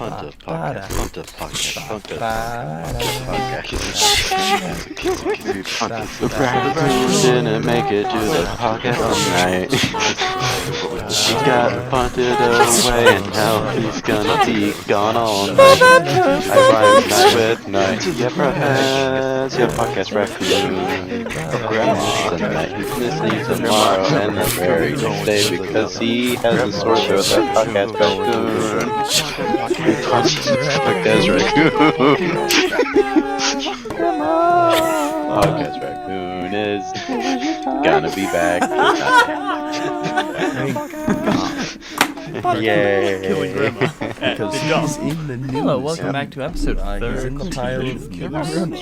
Punta Podcast, Punta Podcast, Punta Podcast. The raccoon didn't make it to the podcast tonight. He got punted away and now he's gonna be gone all night. I rhyme night with night. Yeah, perhaps your podcast raccoon. Tonight he's missing tomorrow and the very next day because he has a sore throat. That podcast raccoon. Podcast raccoon. Podcast raccoon is gonna be back tonight. Yay! Killing grandma. Because he's in the news. Hello, welcome back to episode 3. He's in the pile of news.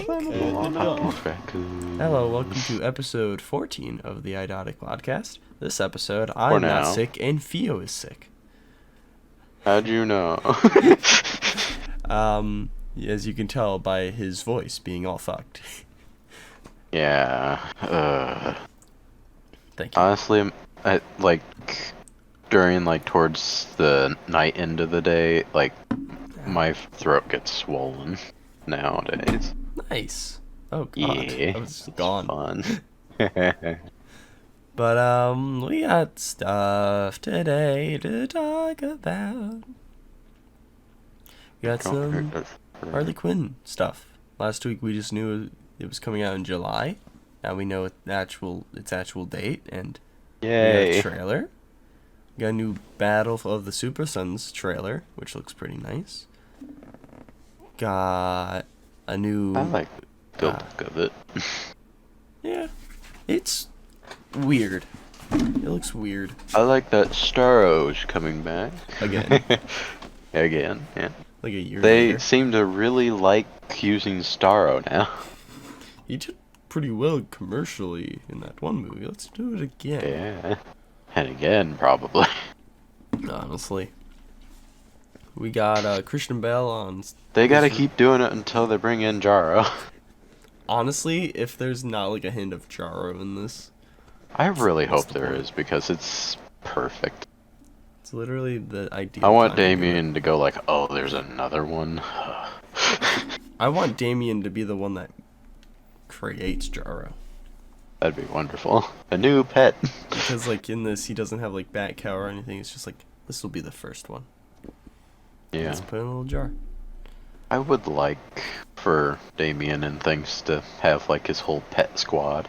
Hello, welcome to episode 14 of the Idotic Podcast. This episode, I'm not sick and Theo is sick. How'd you know? As you can tell by his voice being all fucked. Yeah. Thank you. Honestly, during towards the night end of the day, my throat gets swollen nowadays. Nice. Oh god. Yeah. I was gone. Fun. But we got stuff today to talk about. We got some Harley Quinn stuff. Last week we just knew it was coming out in July. Now we know its actual date, and Yay. we got a trailer. We got a new Battle of the SuperSons trailer, which looks pretty nice. Got a new... I like the look of it. Yeah, it's weird. It looks weird. I like that Starro's coming back. Again. Again, yeah. Like a year They later. seem to really like using Starro now. He did pretty well commercially in that one movie. Let's do it again. Yeah. And again, probably. Honestly. We got Christian Bale on... They gotta keep doing it until they bring in Jarro. Honestly, if there's not a hint of Jarro in this... I really What's hope the there point? is, because it's perfect. It's literally the ideal I want time to do it. Damien to go oh, there's another one. I want Damien to be the one that creates Jarro. That'd be wonderful. A new pet. Because in this, he doesn't have Bat Cow or anything. It's just this will be the first one. Yeah. Let's put in a little jar. I would like for Damien and things to have his whole pet squad.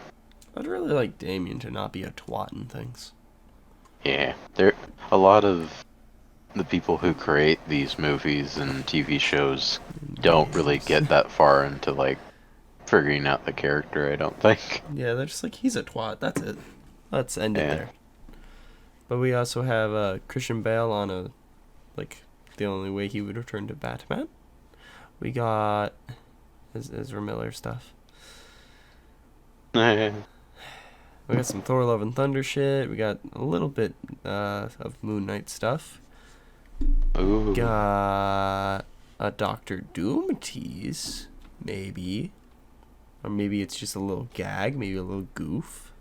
I'd really like Damien to not be a twat and things. Yeah, a lot of the people who create these movies and TV shows don't really get that far into figuring out the character, I don't think. Yeah, they're just he's a twat. That's it. Let's end it Yeah. there. But we also have Christian Bale on the only way he would return to Batman. We got Ezra Miller stuff. We got some Thor Love and Thunder shit. We got a little bit of Moon Knight stuff. Ooh. Got a Doctor Doom tease, maybe. Or maybe it's just a little gag, maybe a little goof.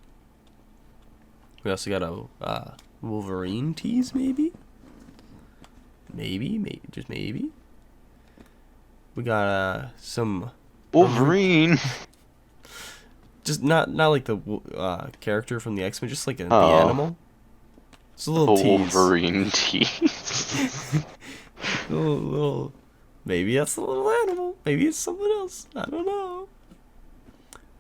We also got a Wolverine tease, maybe. Maybe, just maybe. We got some... Wolverine! Just not the character from the X-Men, just the animal. It's a little tease. Wolverine tease. little, maybe that's a little animal. Maybe it's something else. I don't know.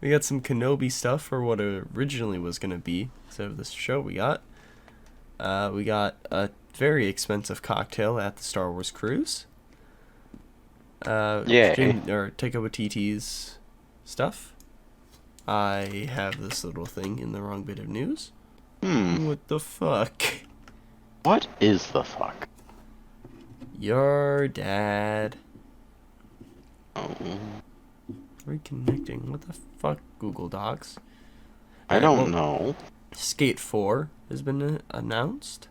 We got some Kenobi stuff for what it originally was going to be. So this show we got a very expensive cocktail at the Star Wars cruise. Yeah. Taika Watiti's stuff. I have this little thing in the wrong bit of news. What the fuck? What is the fuck? Your dad. Oh. Reconnecting. What the fuck, Google Docs? I don't know. Skate 4 has been announced.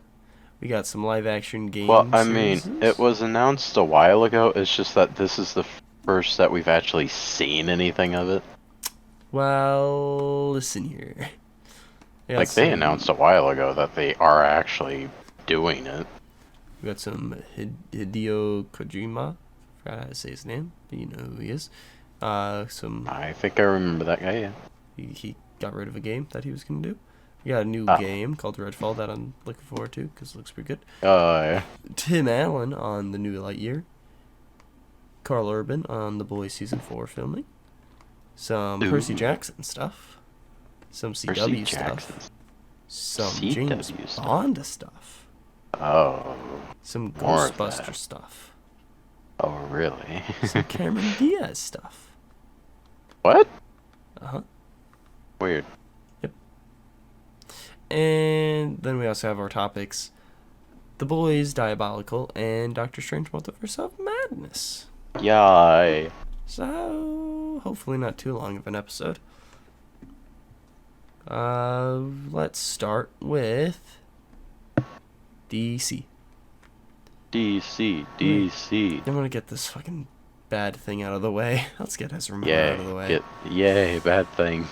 We got some live action games. Well, I mean, it was announced a while ago. It's just that this is the first that we've actually seen anything of it. Well, listen here. They announced a while ago that they are actually doing it. We got some Hideo Kojima. Forgot how to say his name, but you know who he is. Some. I think I remember that guy. Yeah. He got rid of a game that he was gonna do. We got a new game called RedFall that I'm looking forward to because it looks pretty good. Oh yeah. Tim Allen on the new Lightyear. Carl Urban on the Boys Season 4 filming. Some Percy Jackson stuff. Some CW stuff. Some James Bond stuff. Oh. Some Ghostbuster stuff. Oh, really? Some Cameron Diaz stuff. What? Uh-huh. Weird. Yep. And then we also have our topics. The Boys Diabolical and Doctor Strange Multiverse of Madness. Yay. So, hopefully not too long of an episode. Let's start with DC. DC. I'm gonna get this fucking bad thing out of the way. Let's get Ezra Miller out of the way. Yay, bad thing.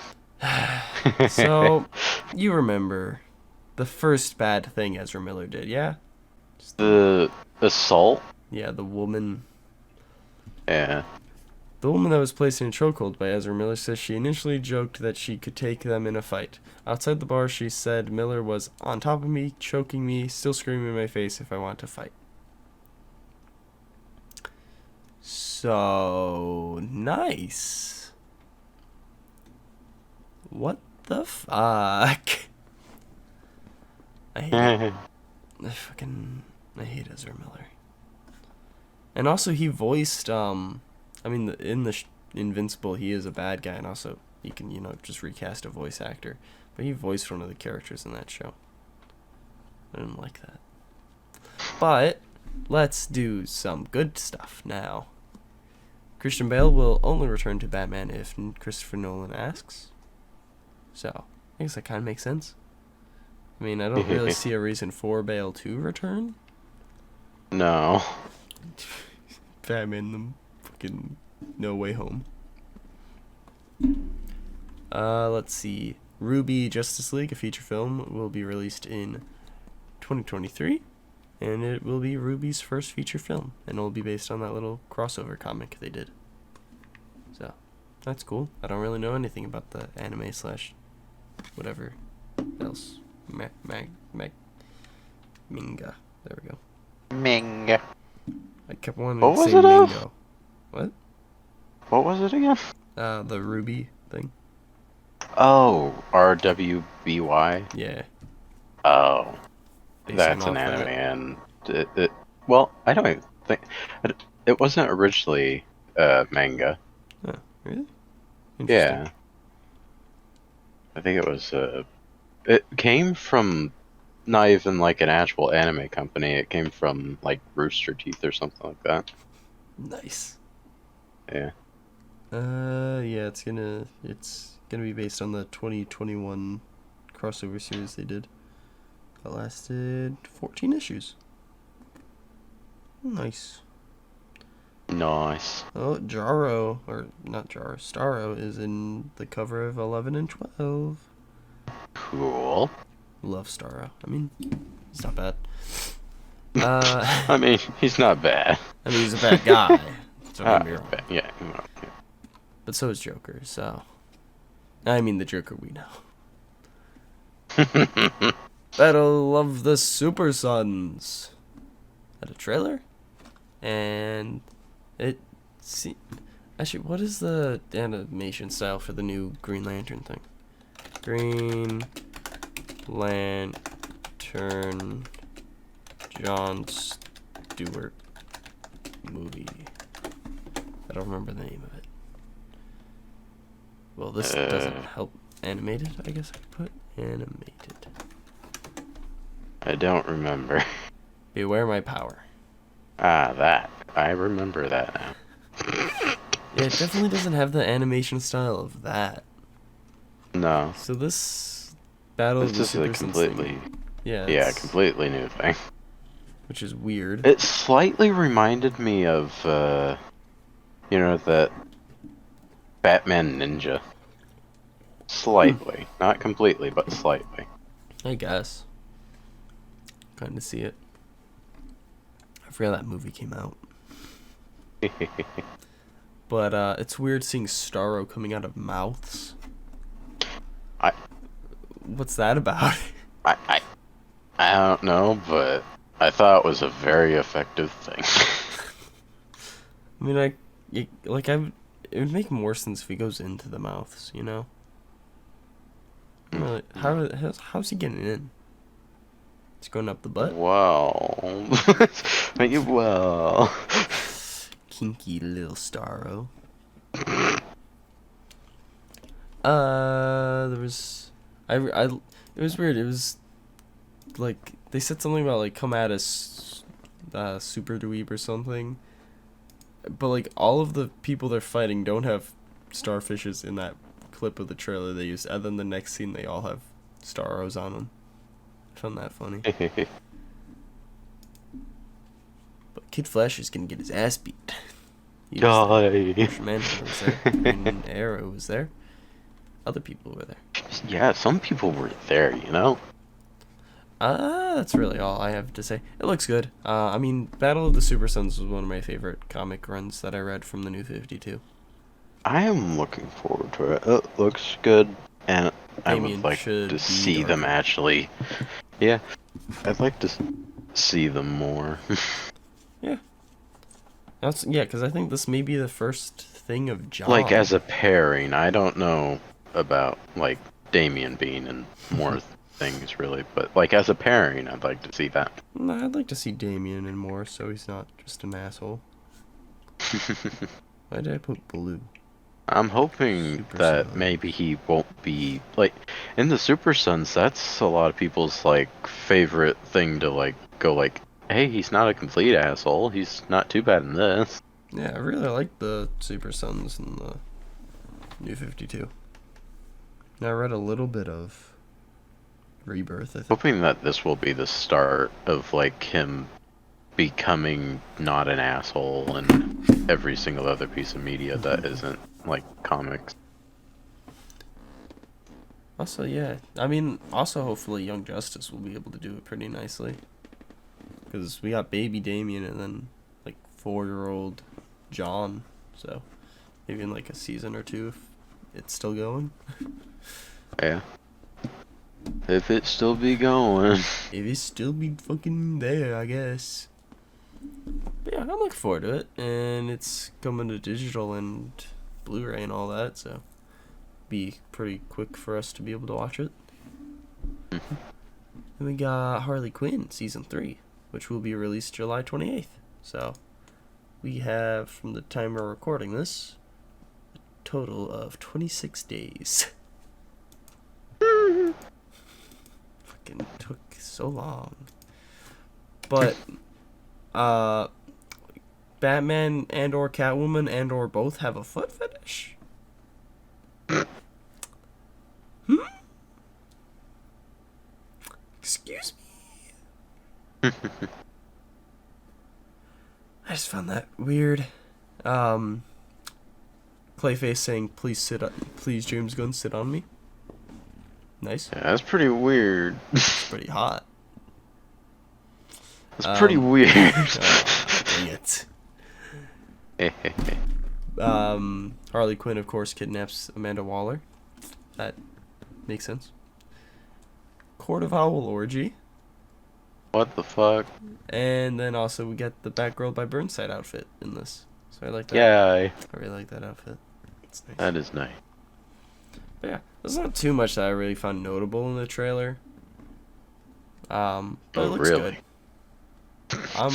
So, you remember the first bad thing Ezra Miller did, yeah? The assault? Yeah, the woman. Yeah. The woman that was placed in a chokehold by Ezra Miller says she initially joked that she could take them in a fight. Outside the bar, she said Miller was on top of me, choking me, still screaming in my face if I want to fight. So, nice. What the fuck? I hate it. I hate Ezra Miller. And also he voiced, in the Invincible, he is a bad guy, and also you can, just recast a voice actor. But he voiced one of the characters in that show. I didn't like that. But, let's do some good stuff now. Christian Bale will only return to Batman if Christopher Nolan asks. So, I guess that kind of makes sense. I mean, I don't really see a reason for Bale to return. No. Batman, the fucking No Way Home. Let's see. RWBY Justice League, a feature film, will be released in 2023. And it will be RWBY's first feature film. And it will be based on that little crossover comic they did. So, that's cool. I don't really know anything about the anime / whatever else. Manga. There we go. Manga. I kept wanting What to was say it of? mango. What? What was it again? The RWBY thing. Oh, RWBY? Yeah. Oh. Based That's on an off anime, that. and well, I don't even think it wasn't originally manga. Oh, really? Interesting. Yeah, I think it was. It came from not even like an actual anime company. It came from like Rooster Teeth or something like that. Nice. Yeah. Yeah, it's gonna be based on the 2021 crossover series they did. That lasted 14 issues. Nice. Nice. Oh, Starro is in the cover of 11 and 12. Cool. Love Starro. I mean, he's not bad. I mean, he's not bad. I mean, he's a bad guy. So don't get me wrong. Yeah. But so is Joker, so. I mean, the Joker we know. Battle of the SuperSons. Had a trailer, and actually, what is the animation style for the new Green Lantern thing? Green Lantern John Stewart movie. I don't remember the name of it. Well, this doesn't help animated, I guess I could put animated. I don't remember. Beware my power. That. I remember that now. Yeah, it definitely doesn't have the animation style of that. No. So this Battle of the This is a SuperSons completely... thing, Yeah, completely new thing. which is weird. It slightly reminded me of, that Batman Ninja. Slightly. Not completely, but slightly. I guess. Kind of see it. I forgot that movie came out. But it's weird seeing Starro coming out of mouths. What's that about? I don't know, but I thought it was a very effective thing. I mean, it would make more sense if he goes into the mouths, you know? How's he getting in? He's going up the butt? Well, well. Kinky little Starro. There was... it was weird. It was like they said something about like come at us, super dweeb or something. But like all of the people they're fighting don't have starfishes in that clip of the trailer they used. And then the next scene they all have Starros on them. I found that funny. But Kid Flash is gonna get his ass beat. Man was there. And Arrow was there. Other people were there. Yeah, some people were there, you know? That's really all I have to say. It looks good. I mean, Battle of the SuperSons was one of my favorite comic runs that I read from the New 52. I am looking forward to it. It looks good, and I Damien would like to see them actually. Yeah, I'd like to see them more. Yeah. Yeah, because I think this may be the first thing of John. Like, as a pairing, I don't know about, like, Damien being in more things, really, but, like, as a pairing, I'd like to see that. Nah, I'd like to see Damien in more, so he's not just an asshole. Why did I put blue? I'm hoping that maybe he won't be, like, in the SuperSons, that's a lot of people's, like, favorite thing to, like, go, like, hey, he's not a complete asshole, he's not too bad in this. Yeah, I really like the SuperSons and the New 52. Now, I read a little bit of Rebirth, I think. Hoping that this will be the start of, like, him becoming not an asshole in every single other piece of media that isn't, like, comics. Also, yeah. I mean, also hopefully Young Justice will be able to do it pretty nicely. Because we got baby Damien and then, like, 4-year-old John. So, maybe in, like, a season or two if it's still going. Yeah. If it still be going. If it still be fucking there, I guess. But yeah, I'm looking forward to it. And it's coming to digital and Blu-ray and all that, so be pretty quick for us to be able to watch it. Mm-hmm. Then we got Harley Quinn Season 3, which will be released July 28th. So we have, from the time we're recording this, a total of 26 days. Fucking took so long. But Batman and or Catwoman and or both have a foot fetish? Excuse me? I just found that weird. Clayface saying, please James Gunn, sit on me. Nice. Yeah, that's pretty weird. It's pretty hot. It's pretty weird. Dang it. Harley Quinn, of course, kidnaps Amanda Waller. That makes sense. Court of Owl Orgy. What the fuck? And then also we get the Batgirl by Burnside outfit in this. So I like that. Yeah. I really like that outfit. It's nice. That is nice. But yeah, there's not too much that I really found notable in the trailer. But it looks really? good. I'm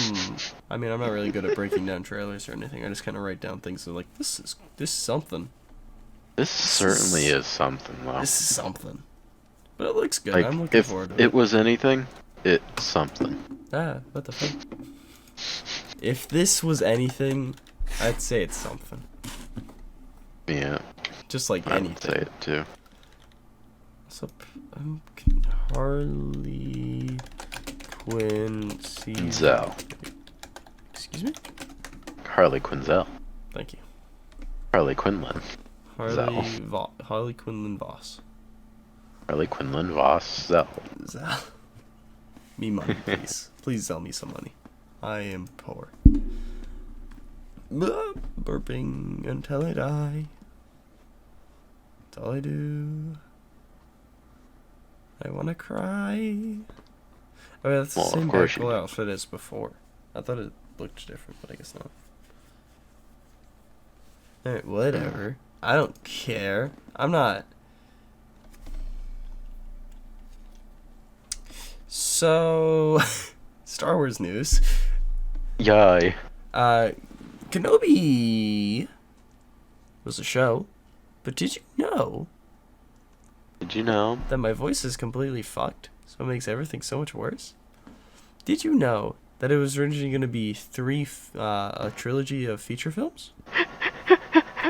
not really good at breaking down trailers or anything. I just kind of write down things that are like, this is something. This certainly is something, though. This is something. But it looks good. Like, I'm looking forward to it. If it was anything, it's something. What the fuck? If this was anything, I'd say it's something. Yeah. Just like I anything. would say it too. What's up? Harley Quinn Zell. Excuse me? Harley Quinzel. Thank you. Harley Quinlan. Harley Quinlan Voss. Harley Quinlan Voss Zell. Zell. Me money, please. Please sell me some money. I am poor. Burping until I die. That's all I do. I wanna cry. Oh, yeah, that's the same Batgirl outfit as before. I thought it looked different, but I guess not. Alright, whatever. I don't care. I'm not. So, Star Wars news. Yay. Kenobi was a show, but did you know? Did you know that my voice is completely fucked, so it makes everything so much worse? Did you know that it was originally going to be a trilogy of feature films?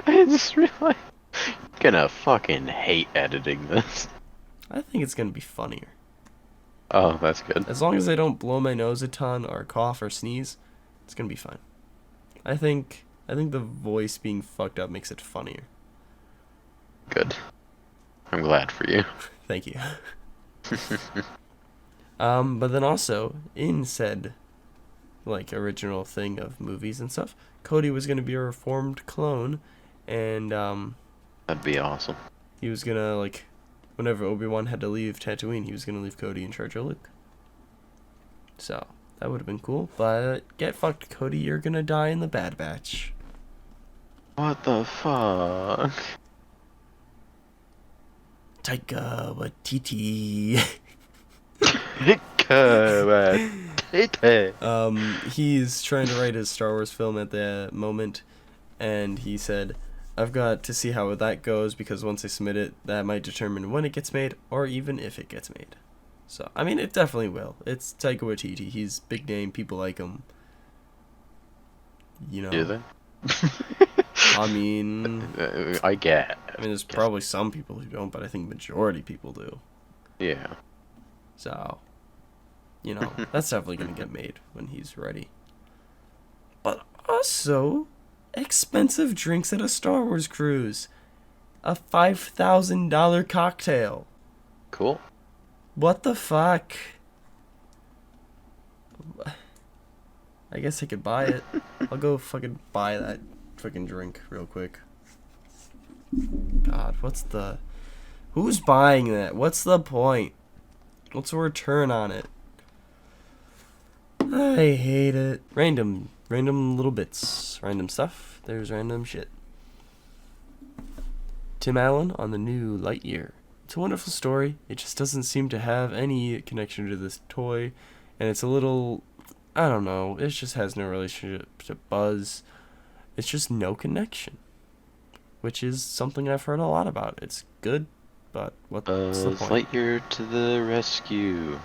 I just realized I'm gonna fucking hate editing this. I think it's going to be funnier. Oh, that's good. As long as I don't blow my nose a ton or cough or sneeze, it's going to be fine. I think the voice being fucked up makes it funnier. Good. I'm glad for you. Thank you. But then also, in said, original thing of movies and stuff, Cody was going to be a reformed clone, and, that'd be awesome. He was going to, whenever Obi-Wan had to leave Tatooine, he was going to leave Cody in charge of Luke. So, that would have been cool, but get fucked, Cody, you're going to die in the Bad Batch. What the fuck? Taika Watiti. He's trying to write his Star Wars film at the moment, and he said, I've got to see how that goes, because once I submit it, that might determine when it gets made, or even if it gets made. So, I mean, it definitely will. It's Taika Waititi. He's big name. People like him. You know. Do they? I mean... I get. I mean, there's probably some people who don't, but I think majority people do. Yeah. So, that's definitely going to get made when he's ready. But also, expensive drinks at a Star Wars cruise. A $5,000 cocktail. Cool. What the fuck? I guess I could buy it. I'll go fucking buy that fucking drink real quick. God, who's buying that? What's the point? What's the return on it? I hate it. Random little bits. Random stuff. There's random shit. Tim Allen on the new Lightyear. It's a wonderful story. It just doesn't seem to have any connection to this toy. And it's a little... I don't know. It just has no relationship to Buzz. It's just no connection. Which is something I've heard a lot about. It's good, but what's the point? Lightyear to the rescue.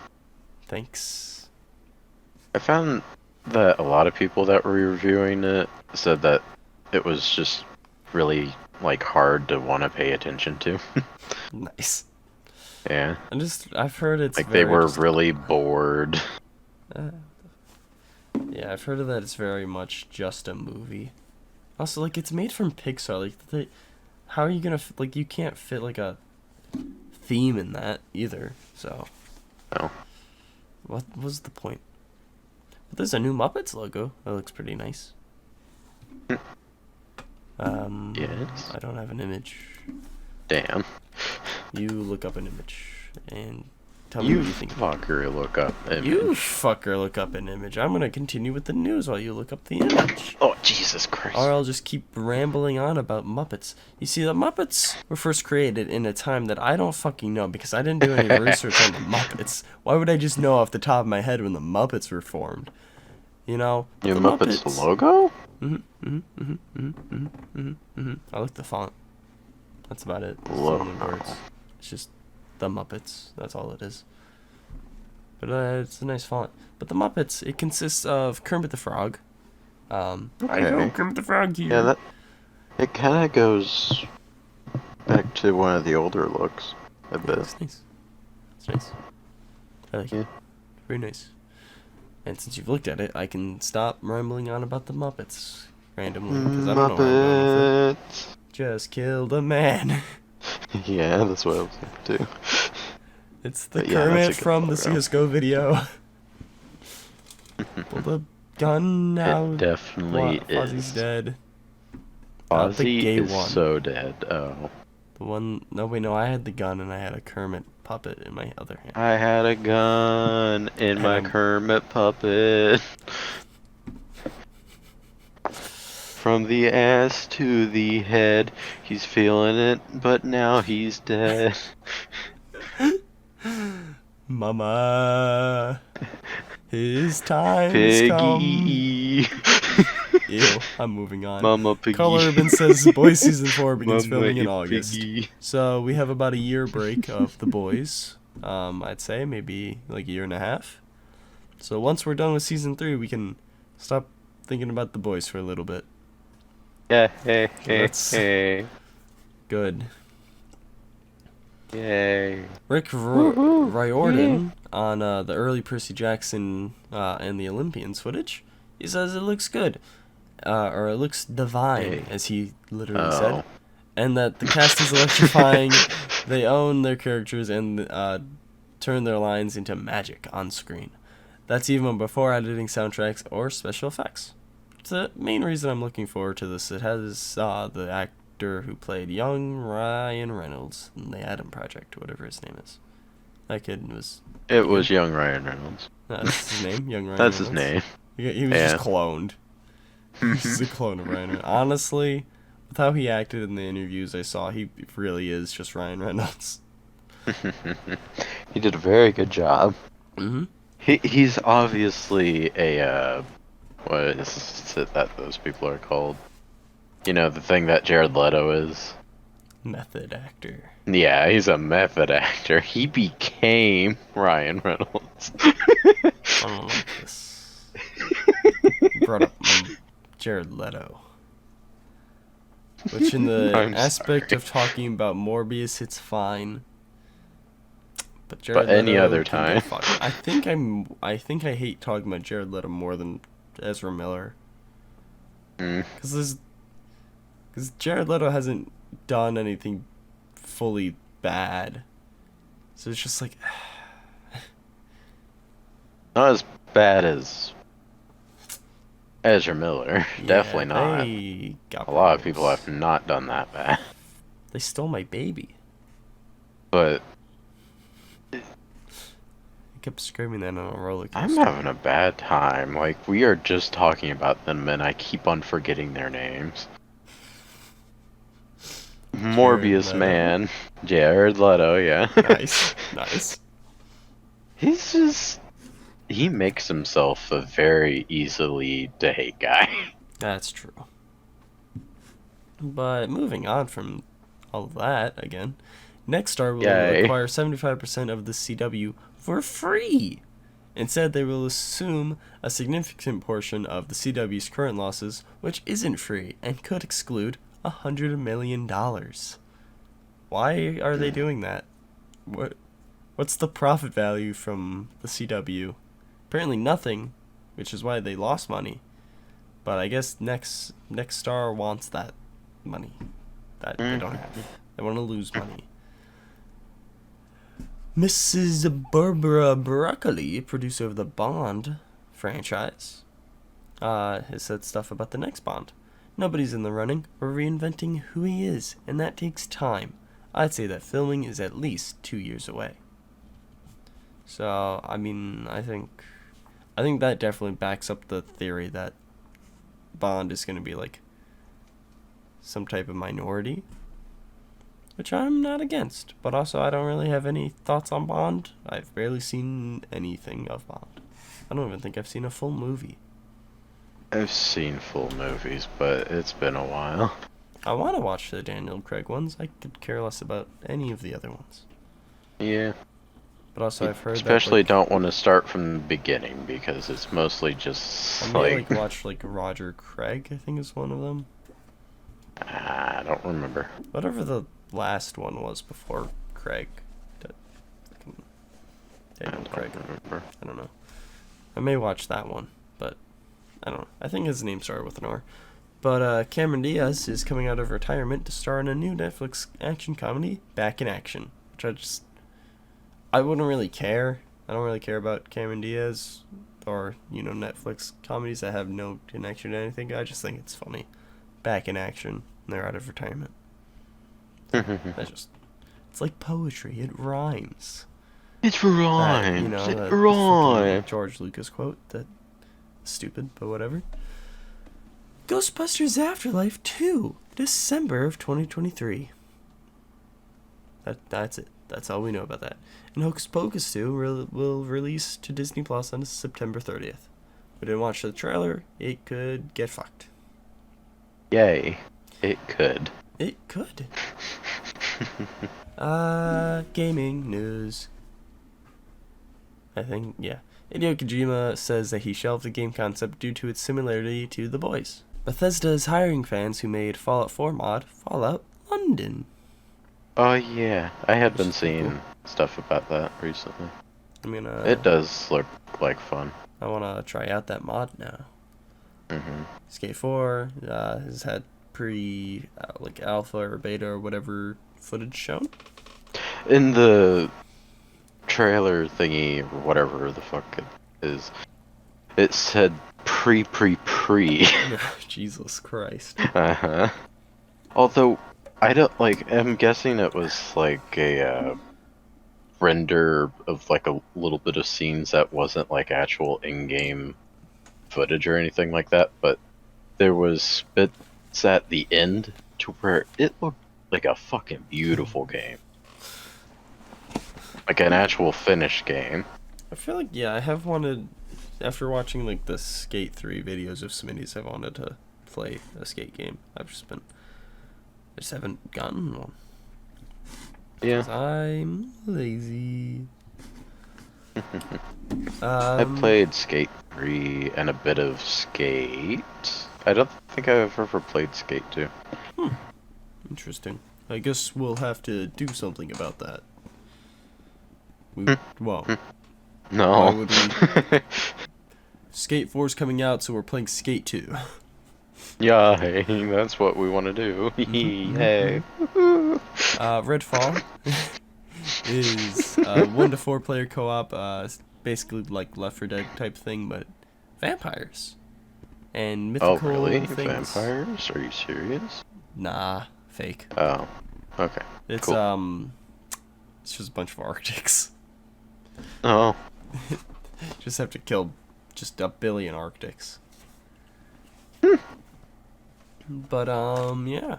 Thanks. I found that a lot of people that were reviewing it said that it was just really, hard to want to pay attention to. Nice. Yeah. I've heard it's they were really bored. Yeah, I've heard that it's very much just a movie. Also, it's made from Pixar. How are you gonna you can't fit a theme in that either. So. No. What was the point? But there's a new Muppets logo. That looks pretty nice. Yes. I don't have an image. Damn. You look up an image and tell me what you think. Fucker, look up image. You fucker, look up an image. I'm gonna continue with the news while you look up the image. Oh, Jesus Christ. Or I'll just keep rambling on about Muppets. You see, the Muppets were first created in a time that I don't fucking know, because I didn't do any research on the Muppets. Why would I just know off the top of my head when the Muppets were formed? Your Muppets logo? I like the font. That's about it. Logo. It's just the Muppets. That's all it is. But it's a nice font. But the Muppets, it consists of Kermit the Frog. I know Kermit the Frog here. Yeah, it kind of goes back to one of the older looks a bit. It's nice. It's nice. I like it. Very nice. And since you've looked at it, I can stop rambling on about the Muppets randomly, because I don't know where I'm going with it. Just killed a man. Yeah, that's what I was thinking too. It's the Kermit from the CSGO video. Pull the gun now. It definitely Fozzie's is. dead. The Fozzie gay is one. so dead. Oh. The one. No, wait, no. I had the gun and I had a Kermit puppet in my other hand. I had a gun in my Kermit puppet. From the ass to the head, he's feeling it, but now he's dead. Mama, his time Piggy. has come. Ew, I'm moving on. Mama Piggy. Color Urban says Boys Season 4 begins Mama filming in August. Piggy. So we have about a year break of The Boys. I'd say maybe like a year and a half. So once we're done with Season 3, we can stop thinking about The Boys for a little bit. Yeah, hey. Good. Yay. Rick Riordan on the early Percy Jackson and the Olympians footage, he says it looks good. Or it looks divine, as he literally said. And that the cast is electrifying, they own their characters, and turn their lines into magic on screen. That's even before editing soundtracks or special effects. It's the main reason I'm looking forward to this. It has the actor who played young Ryan Reynolds in the Adam Project, whatever his name is. That kid was... It was young Ryan Reynolds. That's his name, young Ryan That's Reynolds. his name. He was just cloned. He's a clone of Ryan Reynolds. Honestly, with how he acted in the interviews I saw, he really is just Ryan Reynolds. He did a very good job. Mm-hmm. He's obviously a what is it that those people are called? You know, the thing that Jared Leto is. Method actor. Yeah, he's a method actor. He became Ryan Reynolds. I don't like this. Brought up Jared Leto. Which in the aspect of talking about Morbius, it's fine. But Jared But any Leto can other get time. fucked. I think I hate talking about Jared Leto more than Ezra Miller. Because Jared Leto hasn't done anything fully bad. So it's just like... Not as bad as Ezra Miller. Yeah, Definitely not. They got A lot of problems. people have not done that bad. They stole my baby. But I kept screaming that on a roller coaster. I'm having a bad time. Like, we are just talking about them and I keep on forgetting their names. Morbius Leto. Man. Jared Leto, yeah. Nice. He's just... He makes himself a very easily to hate guy. That's true. But moving on from all of that, again, Nexstar will acquire 75% of the CW for free. Instead, they will assume a significant portion of the CW's current losses, which isn't free and could exclude $100 million. Why are they doing that? What's the profit value from the CW? Apparently nothing, which is why they lost money. But I guess Nexstar wants that money that they don't have. They want to lose money. Mrs. Barbara Broccoli, producer of the Bond franchise, has said stuff about the next Bond. Nobody's in the running or reinventing who he is, and that takes time. I'd say that filming is at least 2 years away. So, I mean, I think that definitely backs up the theory that Bond is going to be like some type of minority, which I'm not against. But also, I don't really have any thoughts on Bond. I've barely seen anything of Bond. I don't even think I've seen a full movie. I've seen full movies, but it's been a while. I want to watch the Daniel Craig ones. I could care less about any of the other ones. Yeah. But also, I've heard Especially that, don't want to start from the beginning, because it's mostly just I may watch Roger Craig, I think is one of them. I don't remember. Whatever the last one was before Craig. Daniel Craig. Remember. I don't know. I may watch that one, but I don't know. I think his name started with an R. But Cameron Diaz is coming out of retirement to star in a new Netflix action comedy, Back in Action, which I wouldn't really care. I don't really care about Cameron Diaz or, Netflix comedies that have no connection to anything. I just think it's funny. Back in action. They're out of retirement. It's like poetry. It rhymes. It rhymes. It rhymes. George Lucas quote. That stupid, but whatever. Ghostbusters Afterlife 2, December of 2023. That's it. That's all we know about that. And Hocus Pocus 2 will release to Disney Plus on September 30th. We didn't watch the trailer. It could get fucked. Yay. It could. It could. Gaming news. I think, yeah. Hideo Kojima says that he shelved the game concept due to its similarity to The Boys. Bethesda is hiring fans who made Fallout 4 mod Fallout London. Oh yeah, I had been seeing stuff about that recently. It does look like fun. I wanna try out that mod now. Skate 4 has had alpha or beta or whatever footage shown. In the trailer thingy, or whatever the fuck it is, it said pre. Jesus Christ. Although, I'm guessing it was like a render of like a little bit of scenes that wasn't like actual in-game footage or anything like that, but there was bits at the end to where it looked like a fucking beautiful game. Like an actual finished game. I feel like, I have wanted, after watching like the Skate 3 videos of Smitty's, I've wanted to play a skate game. I just haven't gotten one. Yeah. 'Cause I'm lazy. I played Skate 3 and a bit of Skate. I don't think I've ever played Skate 2. Interesting. I guess we'll have to do something about that. Well, No. why would we? Skate 4's coming out, so we're playing Skate 2. Yeah, hey, that's what we want to do. Hey. Redfall is a 1 to 4 player co-op, basically like Left 4 Dead type thing, but vampires and mythical really? things. Vampires? Are you serious? Nah, fake. Oh, okay. It's cool. It's just a bunch of Arctics. Oh. Just have to kill just a billion Arctics. But yeah,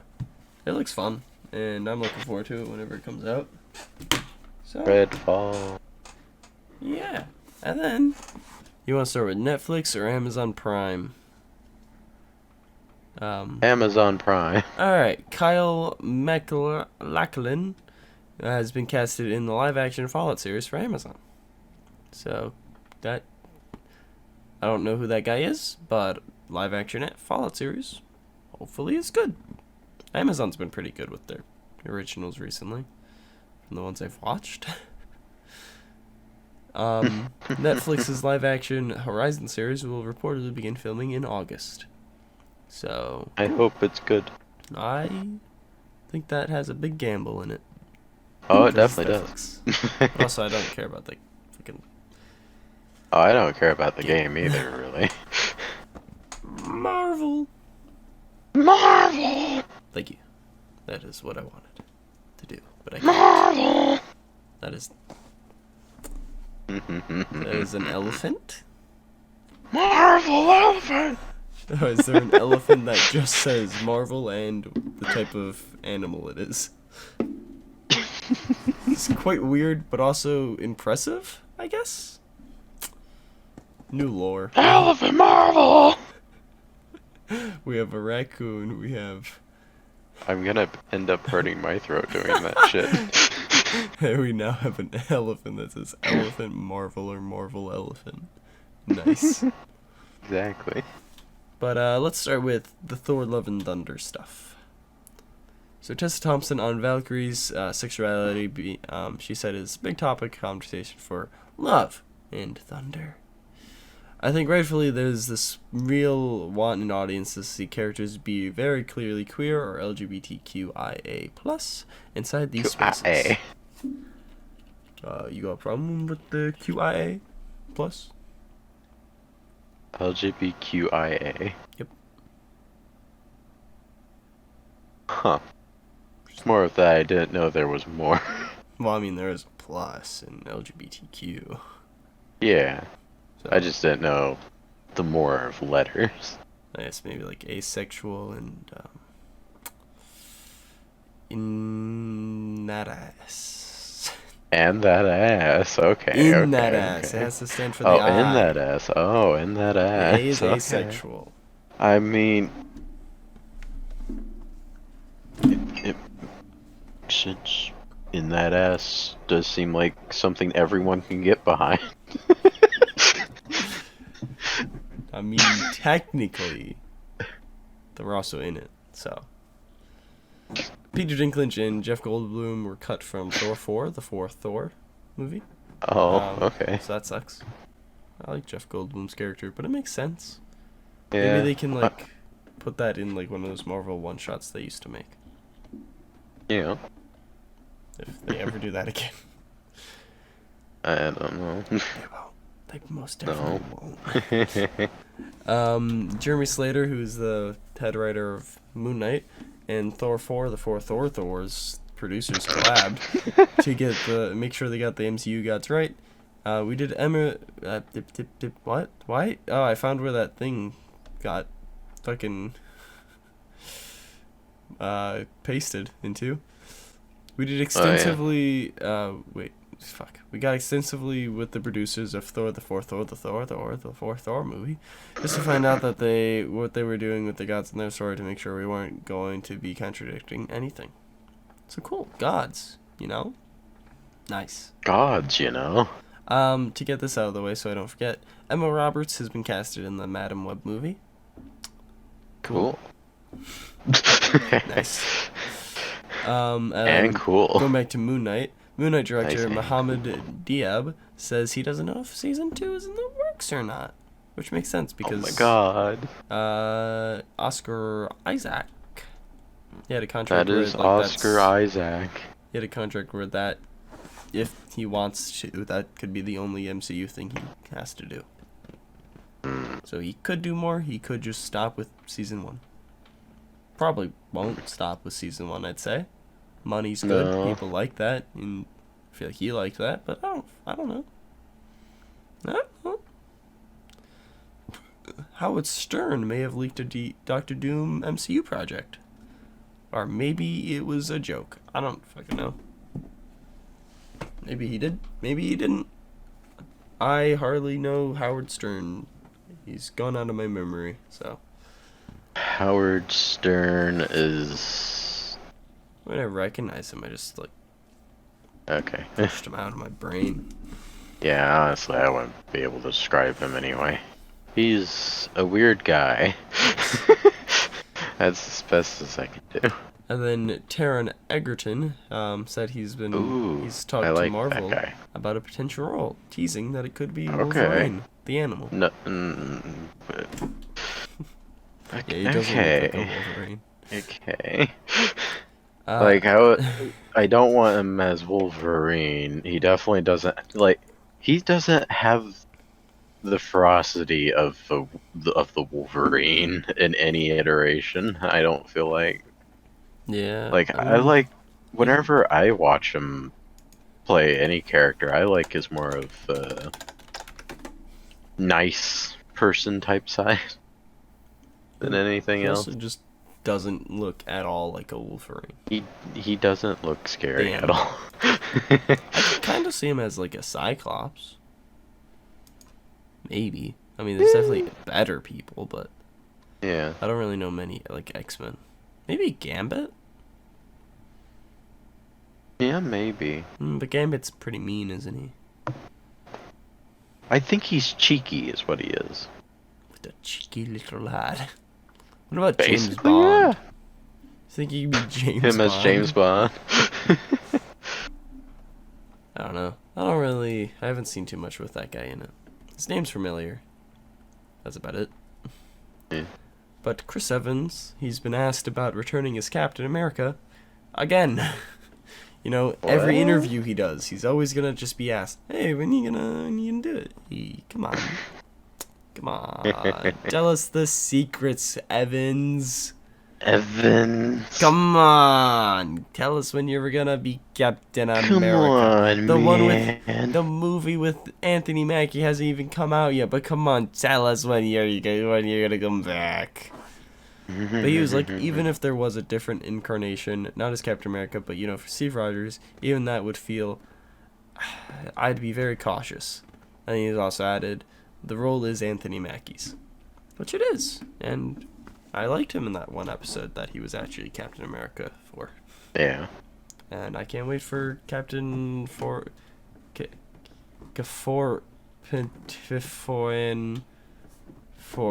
it looks fun, and I'm looking forward to it whenever it comes out. So Redfall. yeah, and then you want to start with Netflix or Amazon Prime? Amazon Prime. All right, Kyle MacLachlan has been casted in the live-action Fallout series for Amazon. So that, I don't know who that guy is, but live-action Fallout series, hopefully it's good. Amazon's been pretty good with their originals recently, from the ones I've watched. Netflix's live-action Horizon series will reportedly begin filming in August. So I hope it's good. I think that has a big gamble in it. Oh, it definitely does. But also, I don't care about the freaking... Oh, I don't care about the game either, really. Marvel! Thank you. That is what I wanted to do, but I can't. Marvel! That is an elephant? Marvel elephant! Oh, is there an elephant that just says Marvel and the type of animal it is? It's quite weird, but also impressive, I guess? New lore. Elephant Marvel! We have a raccoon, we have... I'm gonna end up hurting my throat doing that shit. We now have an elephant that says Elephant Marvel or Marvel Elephant. Nice. Exactly. But let's start with the Thor Love and Thunder stuff. So Tessa Thompson on Valkyrie's sexuality, she said, is a big topic of conversation for love and thunder. I think rightfully there's this real want in audience to see characters be very clearly queer or LGBTQIA+ inside these spaces. You got a problem with the QIA+? LGBTQIA. Yep. Huh. More of that. I didn't know there was more. Well, I mean, there is a plus in LGBTQ. Yeah. So, I just didn't know the more of letters. I guess maybe like asexual and in that ass. And that ass. Okay. In that okay, ass. It okay. has to stand for the Oh, I. in that ass. Oh, in that The ass. A is Okay. asexual. I mean, it since in that ass does seem like something everyone can get behind. I mean, technically, they're also in it, so. Peter Dinklage and Jeff Goldblum were cut from Thor 4, the fourth Thor movie. Oh, okay. So that sucks. I like Jeff Goldblum's character, but it makes sense. Yeah. Maybe they can, like, put that in, like, one of those Marvel one-shots they used to make. Yeah. If they ever do that again. I don't know. They won't. They most definitely won't. Jeremy Slater, who's the head writer of Moon Knight, and Thor 4, the four Thors producers collabed to make sure they got the MCU Gods right. We did what? Why? Oh, I found where that thing got fucking pasted into. We did extensively. We got extensively with the producers of Thor, the fourth Thor movie, just to find out that what they were doing with the gods in their story to make sure we weren't going to be contradicting anything. So cool, gods, you know, nice. Gods, you know. To get this out of the way, so I don't forget, Emma Roberts has been casted in the Madem Web movie. Cool. Nice. And cool. Going back to Moon Knight. Moon Knight director Nice. Mohammed Diab says he doesn't know if season 2 is in the works or not, which makes sense because Oh my god. Oscar Isaac. He had a contract. That is where, Oscar Isaac. He had a contract where that, if he wants to, that could be the only MCU thing he has to do. So he could do more. He could just stop with season 1. Probably won't stop with season 1. I'd say. Money's good. No. People like that, and I feel like he liked that. But I don't know. I don't know. Howard Stern may have leaked a Doctor Doom MCU project, or maybe it was a joke. I don't fucking know. Maybe he did. Maybe he didn't. I hardly know Howard Stern. He's gone out of my memory. So. Howard Stern is. When I recognize him, I just like Okay. pushed him out of my brain. Yeah, honestly, I wouldn't be able to describe him anyway. He's a weird guy. That's as best as I can do. And then Taron Egerton said he's talked I to like Marvel that guy. about a potential role, teasing that it could be Okay. Wolverine, the animal. No, Yeah, he doesn't look like a Wolverine. Okay. I don't want him as Wolverine. He definitely doesn't he doesn't have the ferocity of the Wolverine in any iteration. I don't feel like. Yeah. Whenever I watch him play any character, I like his more of nice person type side than anything he else. also just doesn't look at all like a Wolverine. He doesn't look scary Damn. at all. I could kind of see him as like a Cyclops. Maybe. I mean, there's definitely better people, but Yeah. I don't really know many like X-Men. Maybe Gambit? Yeah, maybe. But Gambit's pretty mean, isn't he? I think he's cheeky is what he is. With a cheeky little lad. What about James Basically, Bond? yeah. Think he could be James Him Bond? as James Bond. I don't know. I haven't seen too much with that guy in it. His name's familiar. That's about it. Yeah. But Chris Evans, he's been asked about returning as Captain America again. You know, every What? interview he does, he's always gonna just be asked, "Hey, when you gonna do it? Come on, Come on. Tell us the secrets, Evans. Evans. Come on. Tell us when you're gonna be Captain America. Come on, the man. one with the movie with Anthony Mackie hasn't even come out yet, but come on, tell us when you're gonna come back. But he was like, even if there was a different incarnation, not as Captain America, but for Steve Rogers, even that would feel, I'd be very cautious. And he's also added, the role is Anthony Mackie's, which it is, and I liked him in that one episode that he was actually Captain America for. Yeah. And I can't wait for Captain for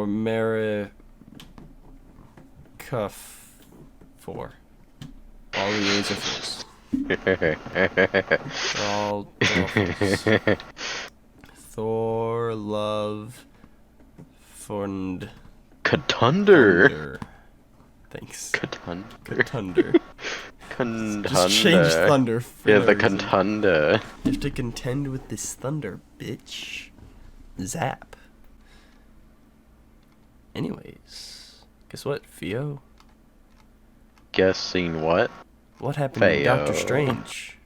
Mary Cuff 4. All the A's are Force. All Force. Thor, Love, Fund. Cotunder. Thanks. Cotunder. Just change thunder. Yeah, the contunda. You have to contend with this thunder, bitch. Zap. Anyways, guess what, Theo? Guessing what? What happened to Doctor Strange?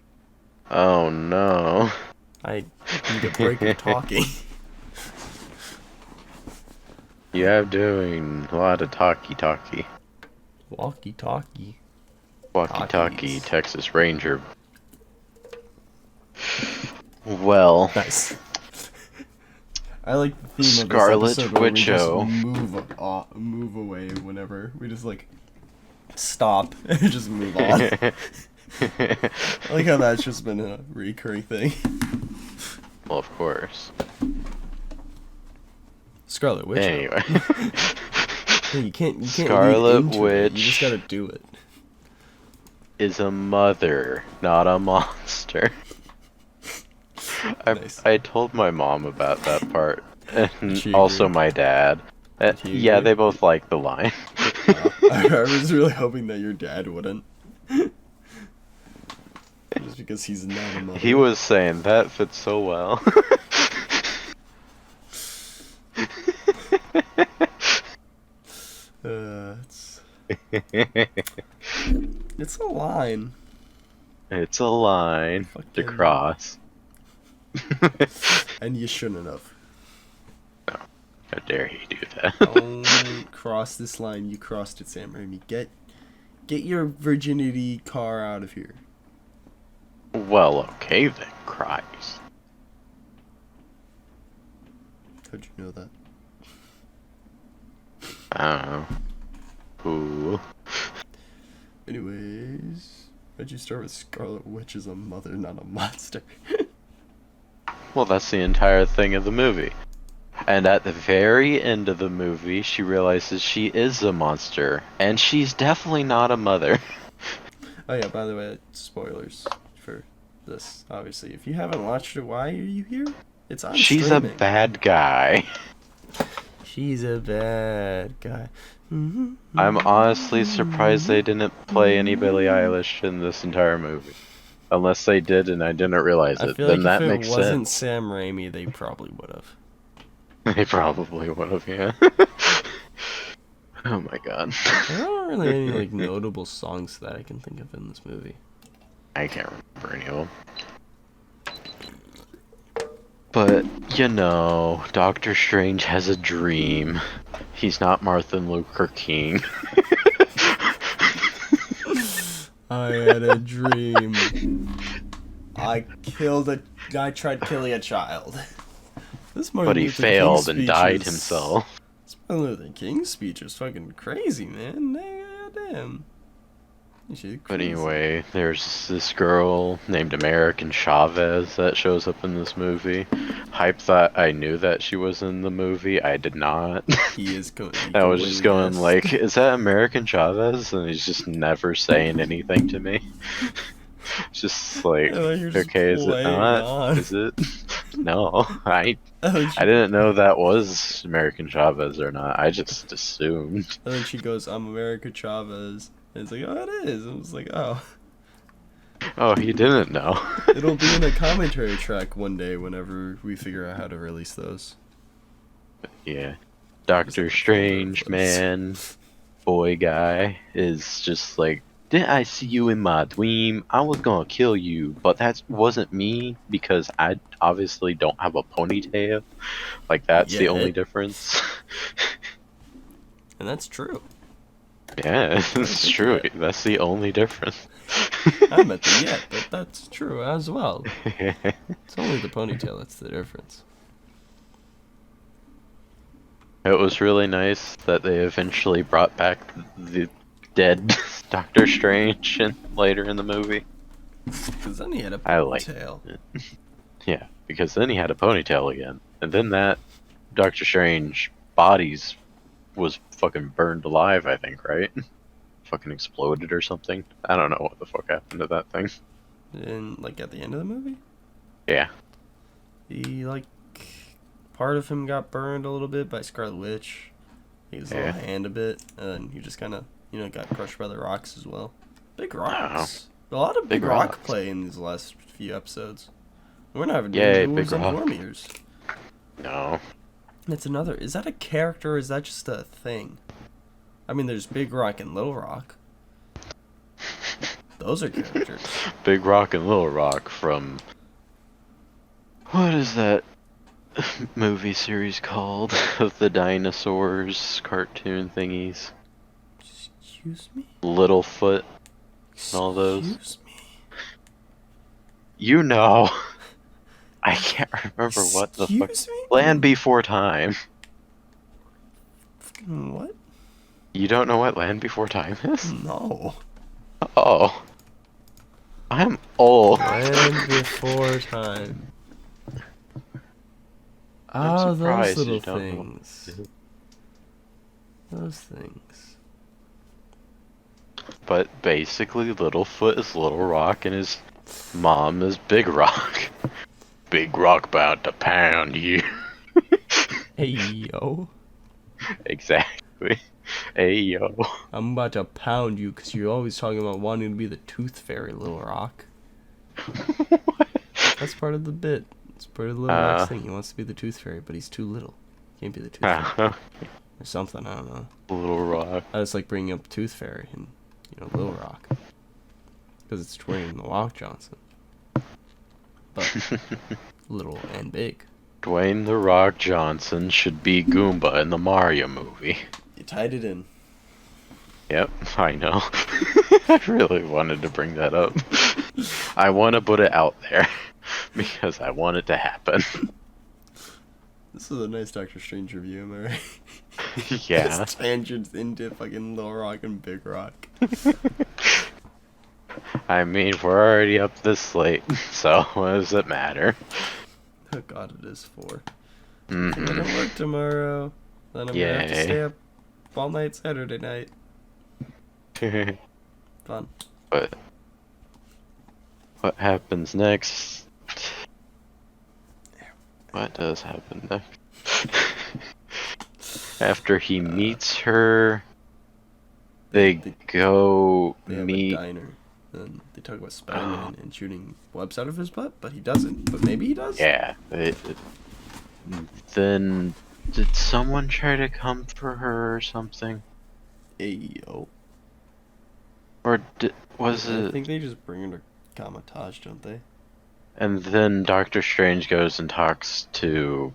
Oh no. I need a break of talking. You have doing a lot of talkie-talkie. Walkie-talkie. Walkie-talkie, Texas Ranger. Well. Nice. I like the theme Scarlet of this episode where we just Witcho. move away whenever. We just, stop and just move on. I like how that's just been a recurring thing. Well, of course. Scarlet Witch. Anyway. Hey, you can't Scarlet lead into Witch. it. You just gotta do it. Is a mother, not a monster. Nice. I told my mom about that part, and She also agreed? my dad. Yeah, agree? they both like the line. I was really hoping that your dad wouldn't. Just because he's not a mother. He was saying that fits so well. It's a line. It's a line to Fucking- cross. And you shouldn't have. How dare he do that? Don't cross this line. You crossed it, Sam Raimi. Get your virginity car out of here. Well, okay then, Christ. How'd you know that? I don't know. Ooh. Anyways, why'd you start with Scarlet Witch as a mother, not a monster? Well, that's the entire thing of the movie. And at the very end of the movie, she realizes she is a monster, and she's definitely not a mother. Oh yeah, by the way, spoilers for this, obviously. If you haven't watched it, why are you here? It's on She's streaming. a bad guy. She's a bad guy. I'm honestly surprised they didn't play any Billie Eilish in this entire movie. Unless they did and I didn't realize I it, feel then like that if it makes wasn't sense. Sam Raimi, they probably would have. They probably would have, yeah. Oh my god. There aren't really any notable songs that I can think of in this movie. I can't remember any of them. But, Doctor Strange has a dream. He's not Martin Luther King. I had a dream. I tried killing a child. This Martin But he Luther failed King and died speech is- himself. This Martin Luther King speech is fucking crazy, man. Damn. But anyway, there's this girl named American Chavez that shows up in this movie. Hype thought I knew that she was in the movie. I did not. He is going. I was just going like, is that American Chavez? And he's just never saying anything to me. It's just like, You're just okay, is it playing not? on. Is it? No, I And didn't know that was American Chavez or not. I just assumed. then she goes, "I'm America Chavez." And it's like, oh, it is. I was like, oh. Oh, he didn't know. It'll be in a commentary track one day whenever we figure out how to release those. Yeah. Doctor Strange, man, boy guy, is just like, didn't I see you in my dream? I was gonna kill you, but that wasn't me because I obviously don't have a ponytail. Like, that's the only difference. And that's true. Yeah, it's true. That's the only difference. I meant the yet, but that's true as well. It's only the ponytail that's the difference. It was really nice that they eventually brought back the dead Doctor Strange later in the movie. Because then he had a I like ponytail. Yeah, because then he had a ponytail again. And then that Doctor Strange bodies was fucking burned alive, I think, right? Fucking exploded or something. I don't know what the fuck happened to that thing. And, like, at the end of the movie? Yeah. He, like, part of him got burned a little bit by Scarlet Witch. His little hand a bit. And he just kind of, got crushed by the rocks as well. Big rocks. A lot of big rock play in these last few episodes. We're not having any big rock. Informiers. No. That's another. Is that a character or is that just a thing? I mean, there's Big Rock and Little Rock. Those are characters. Big Rock and Little Rock from... What is that movie series called? Of the dinosaurs cartoon thingies. Excuse me? Littlefoot and all those. Excuse me? You know. I can't remember what the fuck. Excuse me? Land Before Time. What? You don't know what Land Before Time is? No. Oh. I'm old. Land Before Time. Oh, those surprised little you don't know. things. Those things. But basically, Littlefoot is Little Rock and his mom is Big Rock. Big Rock about to pound you. Hey, yo. Exactly. Hey, yo. I'm about to pound you because you're always talking about wanting to be the Tooth Fairy, Little Rock. That's part of the bit. It's part of the Little Rock's thing. He wants to be the Tooth Fairy, but he's too little. Can't be the Tooth Fairy. Or something, I don't know. Little Rock. I just like bringing up Tooth Fairy and, Little Rock. Because it's Dwayne The Rock Johnson. But little and big. Dwayne The Rock Johnson should be Goomba in the Mario movie. You tied it in. Yep, I know. I really wanted to bring that up. I want to put it out there because I want it to happen. This is a nice Doctor Strange review, am I right? Yeah. Just tangents into fucking Little Rock and Big Rock. I mean, we're already up this late, so what does it matter? Oh god, it is 4. Mm-hmm. I'm gonna work tomorrow. Then I'm gonna have to Yay. stay up all night Saturday night. Fun. But what happens next? What does happen next? After he meets her, they go They have meet. a diner. And they talk about Spider-Man and shooting webs out of his butt, but he doesn't. But maybe he does? Yeah. Then did someone try to come for her or something? Ayo. Or was I it? think they just bring her to Kamatage, don't they? And then Doctor Strange goes and talks to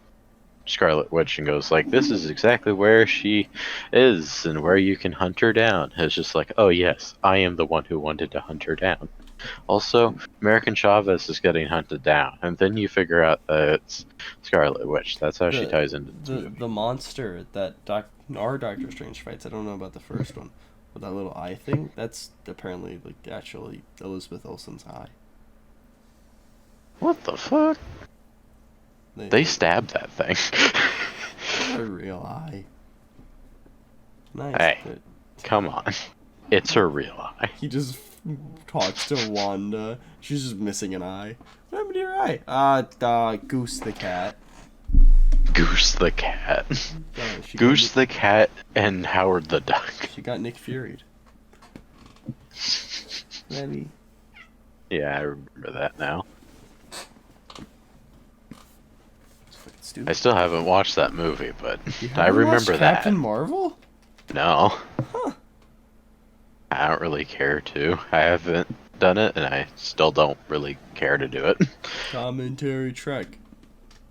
Scarlet Witch and goes like, this is exactly where she is and where you can hunt her down. It's just like, oh yes, I am the one who wanted to hunt her down. Also, American Chavez is getting hunted down, and then you figure out that it's Scarlet Witch. That's how she ties into the monster that our Doctor Strange fights. I don't know about the first one, but that little eye thing, that's apparently like actually Elizabeth Olsen's eye. What the fuck? They stabbed that thing. A real eye. Nice. Hey, but come on. It's her real eye. he just talks to Wanda. She's just missing an eye. What happened to your eye? Goose the cat. Goose the cat. She Goose the cat and Howard the Duck. She got Nick Furied. Maybe. Yeah, I remember that now. stupid. I still haven't watched that movie, but You I haven't watched remember that. Captain Marvel? No. Huh. I don't really care to. I haven't done it, and I still don't really care to do it. Commentary track.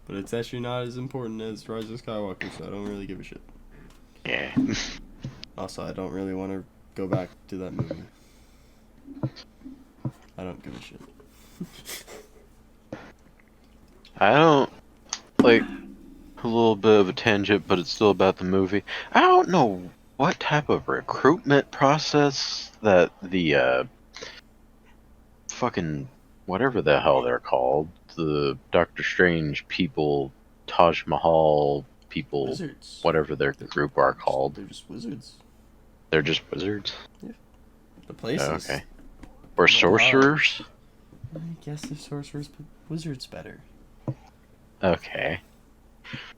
But it's actually not as important as Rise of Skywalker, so I don't really give a shit. Yeah. Also, I don't really want to go back to that movie. I don't give a shit. I don't, like, a little bit of a tangent, but it's still about the movie. I don't know what type of recruitment process that the, fucking, whatever the hell they're called, the Doctor Strange people, Taj Mahal people, Wizards. whatever their group are called. They're just wizards. They're just wizards? The places. Oh, okay. Or sorcerers? I guess they're sorcerers, but wizards better. Okay.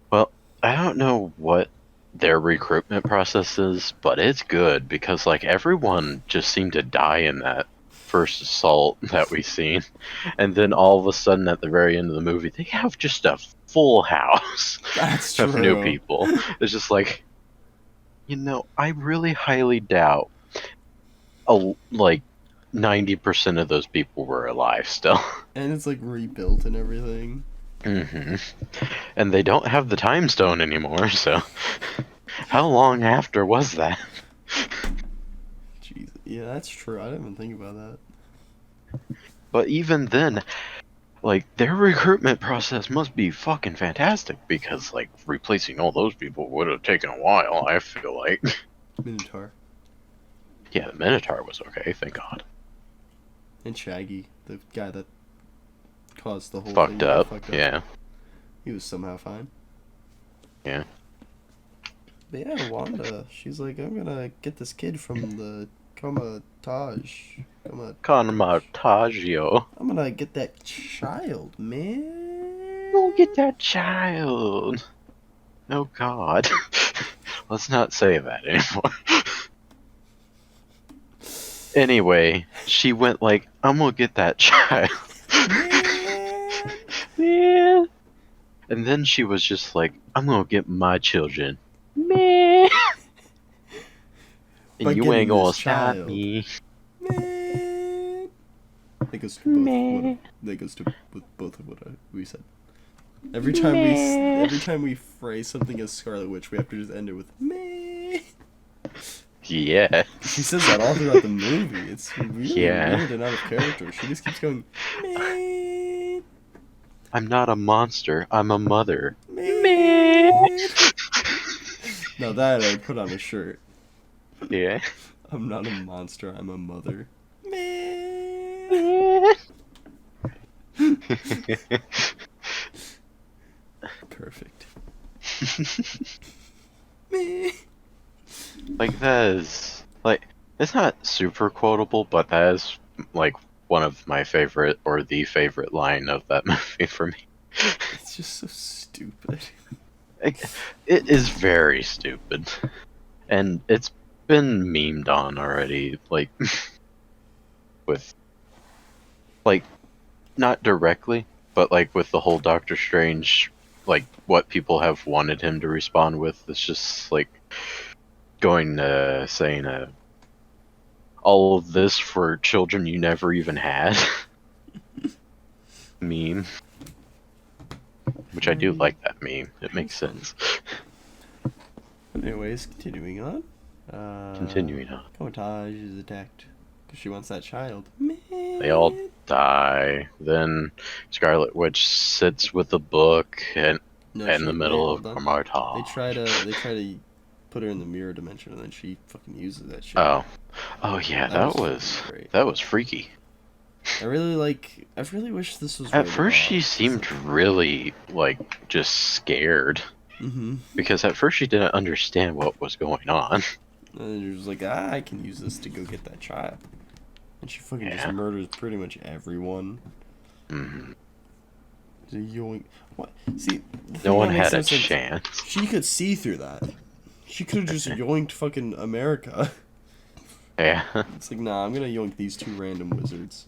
Well, I don't know what their recruitment process is, but it's good because, like, everyone just seemed to die in that first assault that we seen. And then all of a sudden at the very end of the movie, they have just a full house That's of true. new people. It's just like, I really highly doubt, like, 90% of those people were alive still. And it's like rebuilt and everything. Mm-hmm. And they don't have the time stone anymore, so how long after was that? Jeez. Yeah, that's true. I didn't even think about that. But even then, like, their recruitment process must be fucking fantastic because, like, replacing all those people would have taken a while, I feel like. Minotaur. Yeah, the Minotaur was okay, thank God. And Shaggy, the guy that caused the whole Fucked thing to get up, fucked yeah. He was somehow fine. Yeah. But yeah, Wanda, she's like, I'm gonna get this kid from the Comatage. Conamatagio. I'm gonna get that child, man. Go get that child. Oh God. Let's not say that anymore. Anyway, she went like, I'm gonna get that child. Man. And then she was just like, I'm gonna get my children. Man. And By you getting ain't gonna this stop child. me. Man. That goes to both of what we said. Every time we phrase something as Scarlet Witch, we have to just end it with man. Yeah. She says that all throughout the movie. It's really Yeah. weird and out of character. She just keeps going, man. I'm not a monster, I'm a mother. Man. Now that I'd put on a shirt. Yeah. I'm not a monster, I'm a mother. Man. Perfect. Man. Like, that is, like, it's not super quotable, but that is, like, one of my favorite, or the favorite line of that movie for me. It's just so stupid. It is very stupid. And it's been memed on already, like, with, like, not directly, but, like, with the whole Doctor Strange, like, what people have wanted him to respond with. It's just, like, saying, all of this for children you never even had. Meme. Which I do like that meme. It makes sense. Anyways, continuing on. Continuing on. Comatage is attacked because she wants that child. They all die. Then Scarlet Witch sits with a book in the middle of Comatage. They try to put her in the mirror dimension, and then she fucking uses that shit. Oh yeah, that was great. that was freaky. I really wish this was. At first, she seemed really, like, just scared. Mm-hmm. Because at first she didn't understand what was going on. And then she was like, I can use this to go get that child. And she fucking just murders pretty much everyone. Mm-hmm. Yoink. What? See, no one had a chance. She could see through that. She could have just yoinked fucking America. Yeah. It's like, nah, I'm gonna yoink these two random wizards.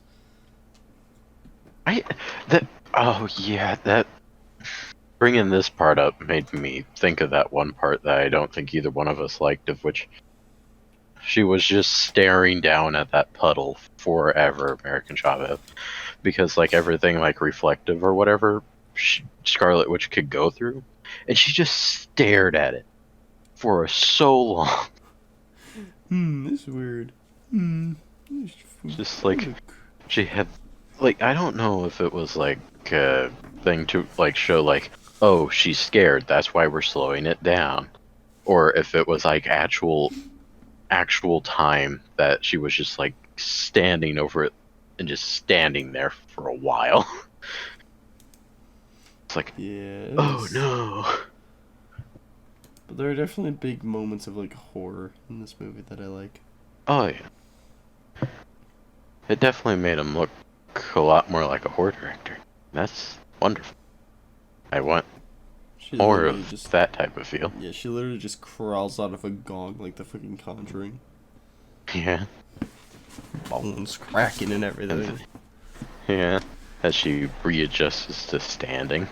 bringing this part up made me think of that one part that I don't think either one of us liked, of which she was just staring down at that puddle forever, American Chavez, because like everything like reflective or whatever Scarlet Witch could go through, and she just stared at it for so long. This is weird. Just like she had, like, I don't know if it was like a thing to like show like, oh, she's scared, that's why we're slowing it down, or if it was like actual time that she was just like standing over it and just standing there for a while. It's like, Yeah. oh no. But there are definitely big moments of like horror in this movie that I like. Oh yeah. It definitely made him look a lot more like a horror director. That's wonderful. I want She more literally of that type of feel. Yeah, she literally just crawls out of a gong like the fucking Conjuring. Yeah. Bones cracking and everything. Yeah. As she readjusts to standing.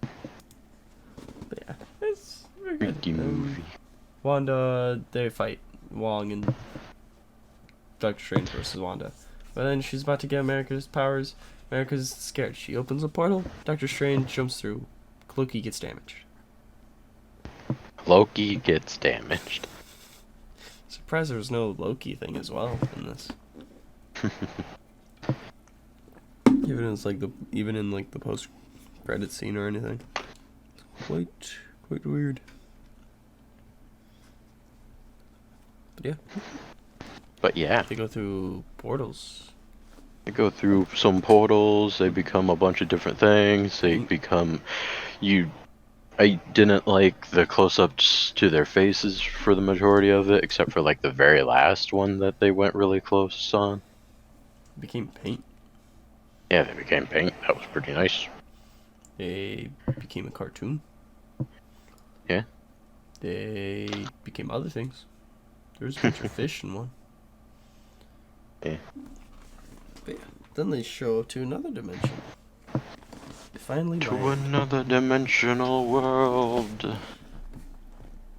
But yeah, it's very good. Freaky movie. Wanda, they fight. Wong and Doctor Strange versus Wanda. But then she's about to get America's powers. America's scared. She opens a portal. Doctor Strange jumps through. Loki gets damaged. Loki gets damaged. Surprised there was no Loki thing as well in this. Even in the post credit scene or anything. It's quite weird. But yeah. But yeah. They go through portals. They go through some portals, they become a bunch of different things, they become... I didn't like the close-ups to their faces for the majority of it, except for like the very last one that they went really close on. It became paint. Yeah, they became paint. That was pretty nice. They became a cartoon. Yeah. They became other things. There was a bunch of fish in one. Yeah. But yeah, then they show up to another dimension. They finally To land. another dimensional world.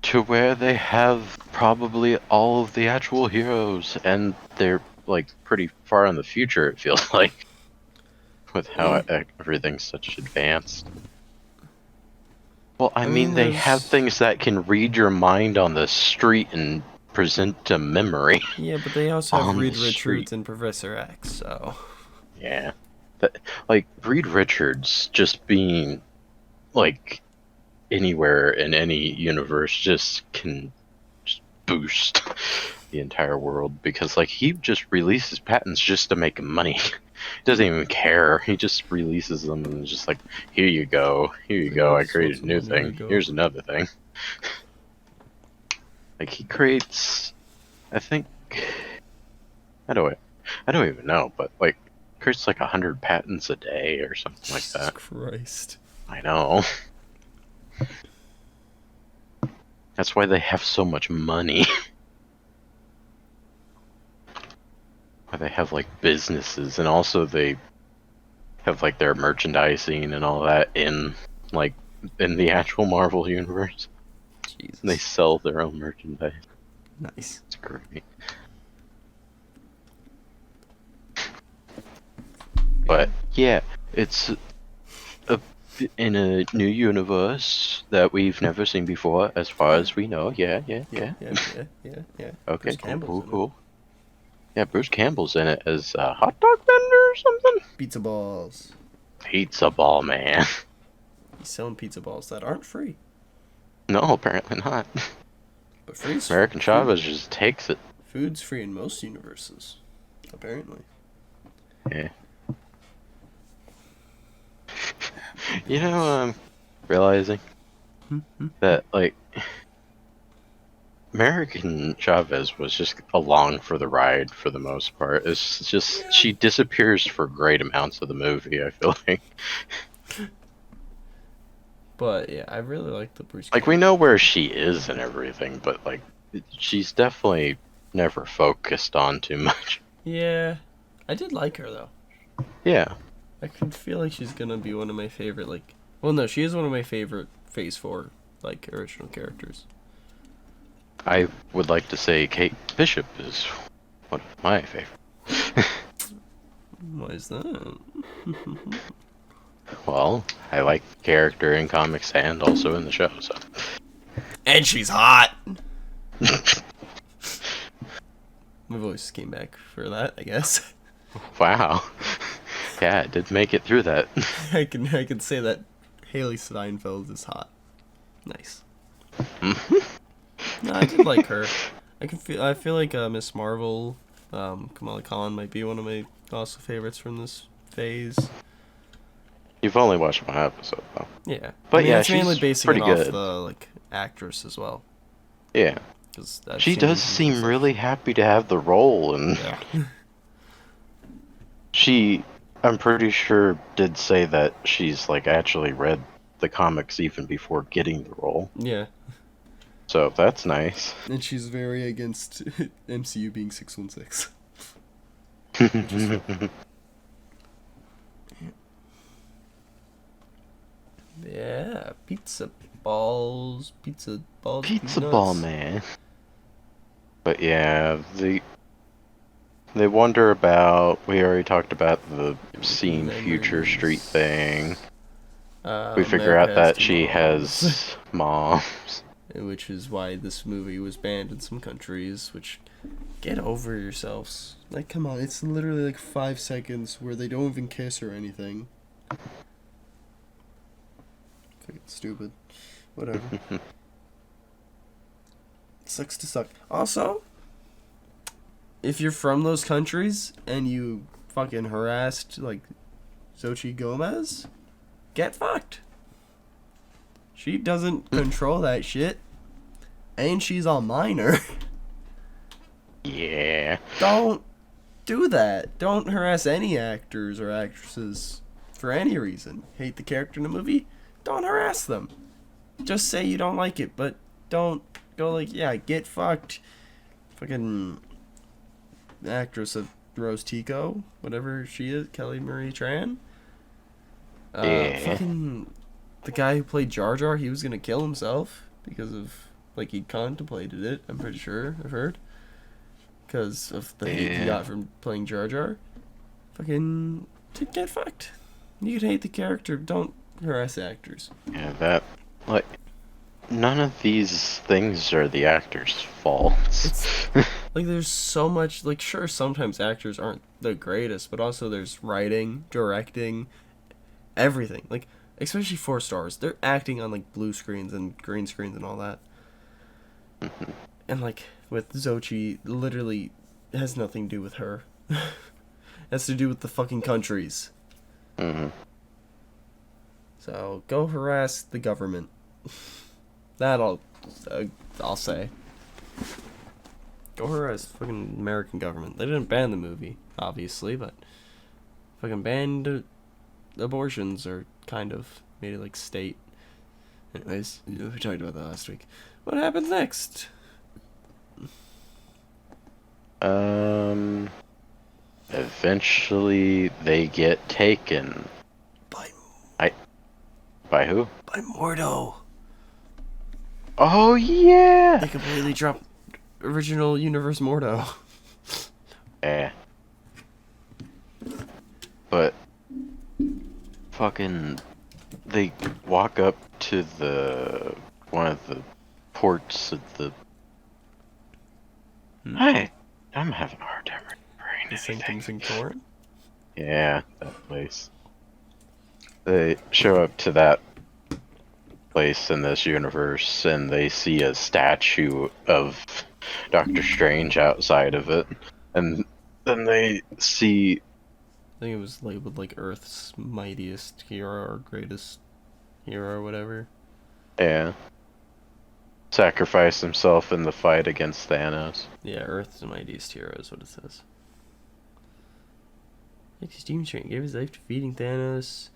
To where they have probably all of the actual heroes, and they're like pretty far in the future, it feels like. With how everything's such advanced. Well, I mean they have things that can read your mind on the street and present a memory. Yeah, but they also have On Reed the Richards street. and Professor X, so... Yeah. Like, Reed Richards just being, like, anywhere in any universe just can just boost the entire world. Because, like, he just releases patents just to make money. He doesn't even care. He just releases them and is just like, here you go. Here you go. I created a new thing. Here's another thing. Like, he creates, I think, I don't even know, but, like, creates like 100 patents a day or something like that. Jesus Christ. I know. That's why they have so much money. Why they have like businesses, and also they have like their merchandising and all that in the actual Marvel universe. Jesus. They sell their own merchandise. Nice. It's great. But yeah, it's in a new universe that we've never seen before, as far as we know. Yeah. Okay, cool. Yeah, Bruce Campbell's in it as a hot dog vendor or something. Pizza balls. Pizza ball man. He's selling pizza balls that aren't free. No, apparently not. But free. American Chavez just takes it. Food's free in most universes, apparently. Yeah. You know, I'm realizing that, like, American Chavez was just along for the ride for the most part. It's just, she disappears for great amounts of the movie, I feel like. But, yeah, I really like the Bruce Like, we know where she is and everything, but, like, she's definitely never focused on too much. Yeah. I did like her, though. Yeah. I can feel like she's gonna be one of my favorite, like, Well, no, she is one of my favorite Phase 4, like, original characters. I would like to say Kate Bishop is one of my favorites. Why is that? Well, I like the character in comics and also in the show, so. And she's hot! My voice came back for that, I guess. Wow. Yeah, I did make it through that. I can say that Haley Steinfeld is hot. Nice. No, I did like her. I feel like Miss Marvel, Kamala Khan might be one of my also favorites from this phase. You've only watched one episode, though. Yeah, But I mean, yeah, it's mainly she's basing pretty it off good. the like actress as well. Yeah. 'Cause that She does seem really happy to have the role, and Yeah. she, I'm pretty sure, did say that she's like actually read the comics even before getting the role. Yeah, So that's nice. and she's very against MCU being 616. Yeah, pizza balls, Pizza nuts. ball man. But yeah, they wonder about. We already talked about the seen future Memories. street thing. We figure America out that has she moms. has moms. Which is why this movie was banned in some countries, which, get over yourselves. Like, come on, it's literally like 5 seconds where they don't even kiss or anything. Fucking stupid. Whatever. Sucks to suck. Also, if you're from those countries and you fucking harassed, like, Xochitl Gomez, get fucked. She doesn't control that shit. And she's a minor. Yeah. Don't do that. Don't harass any actors or actresses for any reason. Hate the character in the movie? Don't harass them. Just say you don't like it, but don't go like, yeah, get fucked. Fucking actress of Rose Tico, whatever she is, Kelly Marie Tran. Yeah. Fucking the guy who played Jar Jar, he was gonna kill himself because of, like, he contemplated it, I'm pretty sure, I've heard. Because of the hate he got from playing Jar Jar. Fucking get fucked. You can hate the character, don't harass actors. Yeah, that, like, none of these things are the actor's faults. It's like, there's so much, like, sure, sometimes actors aren't the greatest, but also there's writing, directing, everything. Like, especially 4 stars, they're acting on, like, blue screens and green screens and all that. And, like, with Xochitl, literally has nothing to do with her. It has to do with the fucking countries. Mm-hmm. So, go harass the government. That I'll say. Go harass fucking American government. They didn't ban the movie, obviously, but fucking banned abortions, or kind of made it like state. Anyways, we talked about that last week. What happens next? Eventually they get taken. By who? By Mordo. Oh yeah. They completely dropped original universe Mordo. Eh. But fucking they walk up to the one of the ports of the I'm having a hard time remembering anything. Sanctum. Yeah, that place. They show up to that place in this universe and they see a statue of Doctor Strange outside of it. And then they see... I think it was labeled like Earth's mightiest hero or greatest hero or whatever. Yeah. Sacrifice himself in the fight against Thanos. Yeah, Earth's mightiest hero is what it says. His demon strength gave his life defeating Thanos.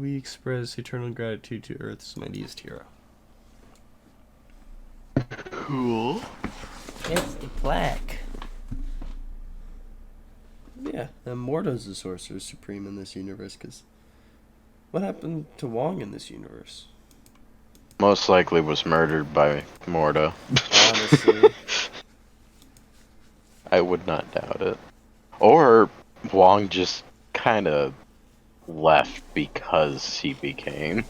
We express eternal gratitude to Earth's mightiest hero. Cool. It's the plaque. Yeah, And Mordo's the Sorcerer Supreme in this universe, because what happened to Wong in this universe? Most likely was murdered by Mordo. Honestly. I would not doubt it. Or Wong just kind of left because he became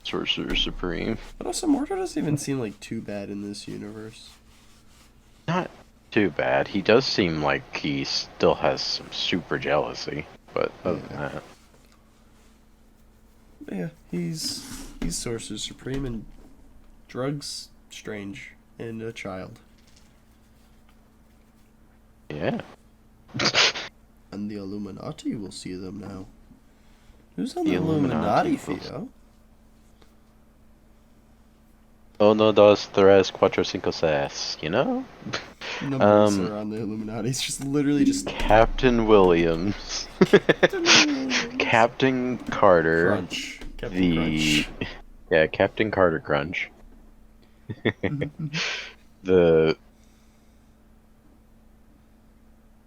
Sorcerer Supreme. But also, Mordo doesn't even seem like too bad in this universe. Not too bad. He does seem like he still has some super jealousy, but other than that. But yeah, he's Sorcerer Supreme and drugs Strange and a child. Yeah. And the Illuminati will see them now. Who's on the Illuminati, Illuminati, Theo? Uno, dos, tres, cuatro, cinco, seis. You know? Numbers are on the Illuminati. It's just literally just Captain Williams. Captain Carter. Crunch. Captain Crunch. Yeah, Captain Carter Crunch.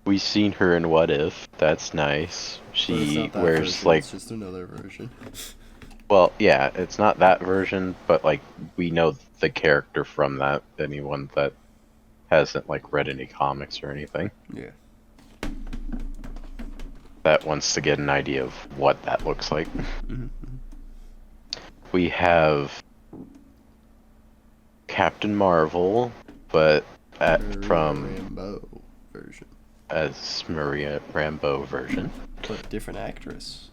We seen her in What If. That's nice. She wears version, like. It's just another version. Well, yeah, it's not that version, but like we know the character from that. Anyone that hasn't like read any comics or anything. Yeah. That wants to get an idea of what that looks like. Mm-hmm. We have Captain Marvel, but from Rambeau version. As Maria Rambeau version. But different actress.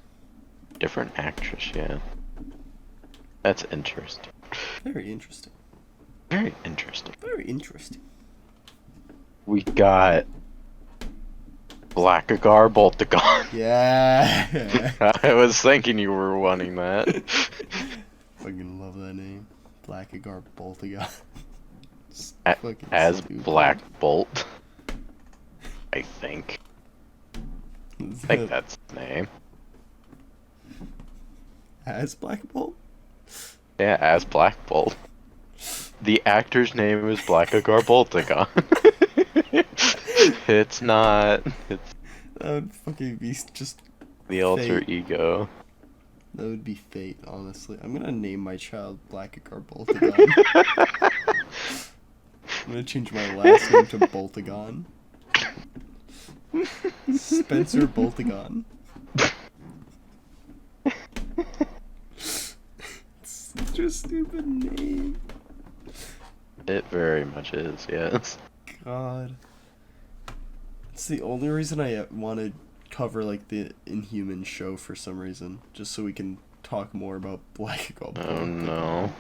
Different actress, yeah. That's interesting. Very interesting. Very interesting. Very interesting. We got Blackagar Boltagon. Yeah. I was thinking you were wanting that. Fucking love that name. Blackagar Boltagon. As Black Bolt. I think that's his name. As Black Bolt? Yeah, as Black Bolt. The actor's name is Blackagar Boltagon. It's not. It's That would fucking be just the alter fate. ego. That would be fate, honestly. I'm gonna name my child Blackagar Boltagon. I'm gonna change my last name to Boltagon. Spencer Boltagon. It's such a stupid name. It very much is, yes. God. It's the only reason I want to cover like the Inhuman show for some reason, just so we can talk more about Blackagar Boltagon. Oh no.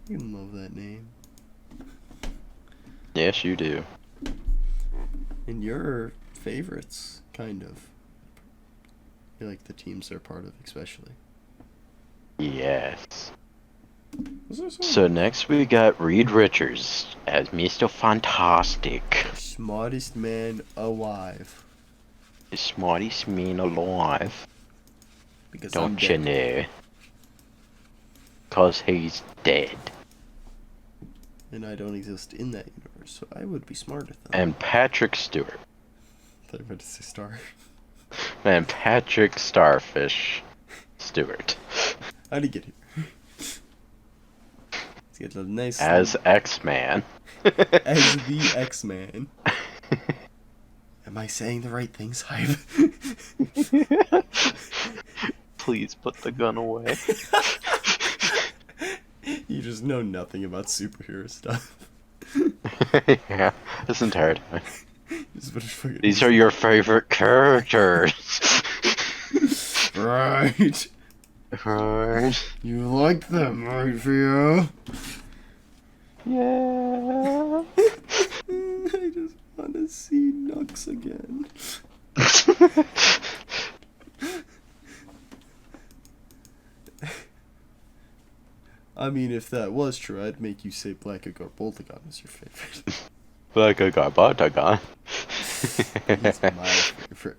I love that name. Yes, you do. And your favorites, kind of. You like the teams they're part of, especially. Yes. Was there some So next we got Reed Richards as Mr. Fantastic. smartest man alive? The smartest man alive. Because I'm Don't you dead. know? 'Cause he's dead. And I don't exist in that universe, so I would be smarter than And Patrick Stewart. I thought you were about to say Star. And Patrick Starfish Stewart. How'd he get here? Let's get a nice... As X-Man. As the X-Man. Am I saying the right things, Hype? Please put the gun away. You just know nothing about superhero stuff. Yeah, this entire time. These are are your favorite characters. right. Right. You like them, right, Theo? Yeah. I just want to see Nux again. I mean, if that was true, I'd make you say Blackagar Boltagon is your favorite. Blackagar Boltagon. He's my favorite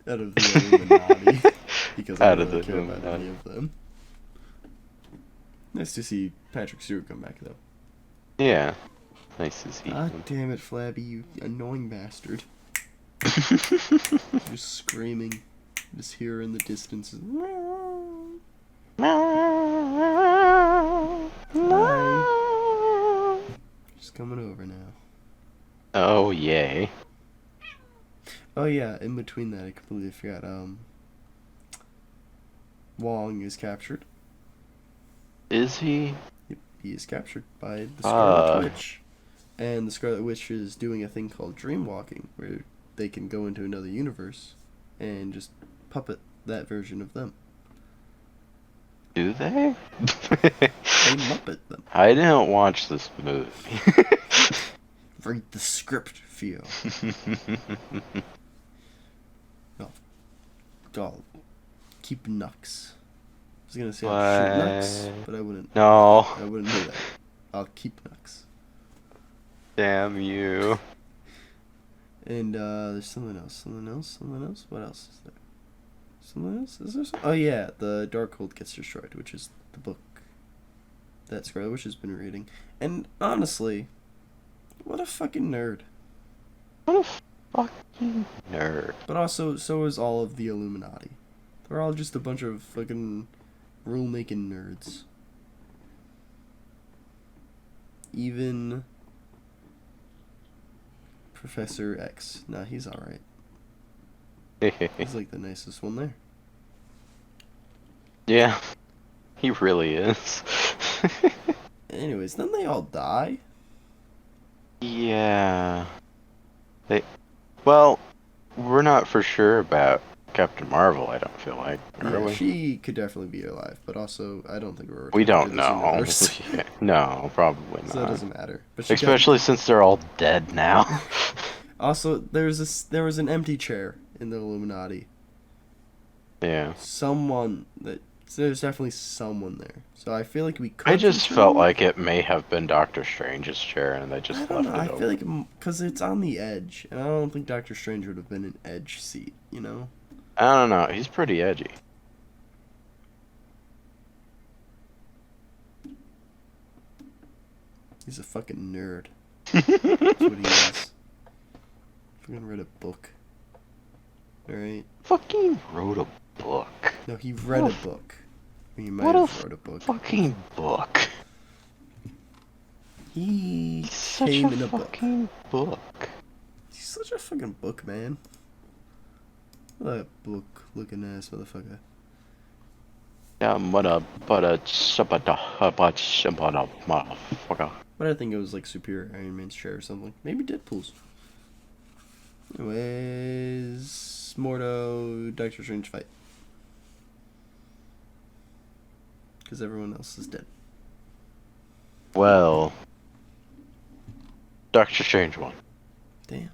out of the Illuminati. Because I Out don't of really the care about Illuminati. any of them. Nice to see Patrick Stewart come back, though. Yeah. Nice to see God him. damn it, Flabby, you annoying bastard. Just screaming. Just hear in the distance. Hi. Just coming over now. Oh, yay. Oh yeah, in between that, I completely forgot. Wong is captured. Is he? Yep, he is captured by the Scarlet Ah. Witch. And the Scarlet Witch is doing a thing called dream walking, where they can go into another universe and just puppet that version of them. Do they? They Muppet them. I didn't watch this movie. Read the script, Theo. I'll keep Nux. I was gonna say I'll shoot Nux, but I wouldn't. No. I wouldn't do that. I'll keep Nux. Damn you. And there's something else. What else is there? Something else? Is there something? Oh yeah, the Darkhold gets destroyed, which is the book that Scarlet Witch has been reading. And honestly, what a fucking nerd. What a fucking nerd. But also, so is all of the Illuminati. They're all just a bunch of fucking rule-making nerds. Even Professor X. Nah, he's alright. He's like the nicest one there. Yeah, he really is. Anyways, then they all die. Yeah. Well, we're not for sure about Captain Marvel, I don't feel like. Are Yeah, we? she could definitely be alive, but also I don't think we're. We don't in this know. universe. Yeah, no, probably So that not. doesn't matter. But she Especially since they're all dead now. Also, there was an empty chair in the Illuminati. Yeah. There's definitely someone there. So I feel like we could. I just felt like it may have been Doctor Strange's chair and they I just don't left know. it I open. feel like because it's on the edge, and I don't think Doctor Strange would have been an edge seat. You know. I don't know. He's pretty edgy. He's a fucking nerd. That's what he is. Fucking read a book. Alright? Fucking wrote a book. No, he read a book. He might What a have wrote a book. Fucking book. He Such came a in a book. fucking book. He's such a fucking book, man. That book looking ass motherfucker. Yeah, motherfucker. But I think it was like Superior Iron Man's chair or something. Maybe Deadpool's. Anyways, Mordo, Doctor Strange fight. Because everyone else is dead. Well, Doctor Strange won. Damn.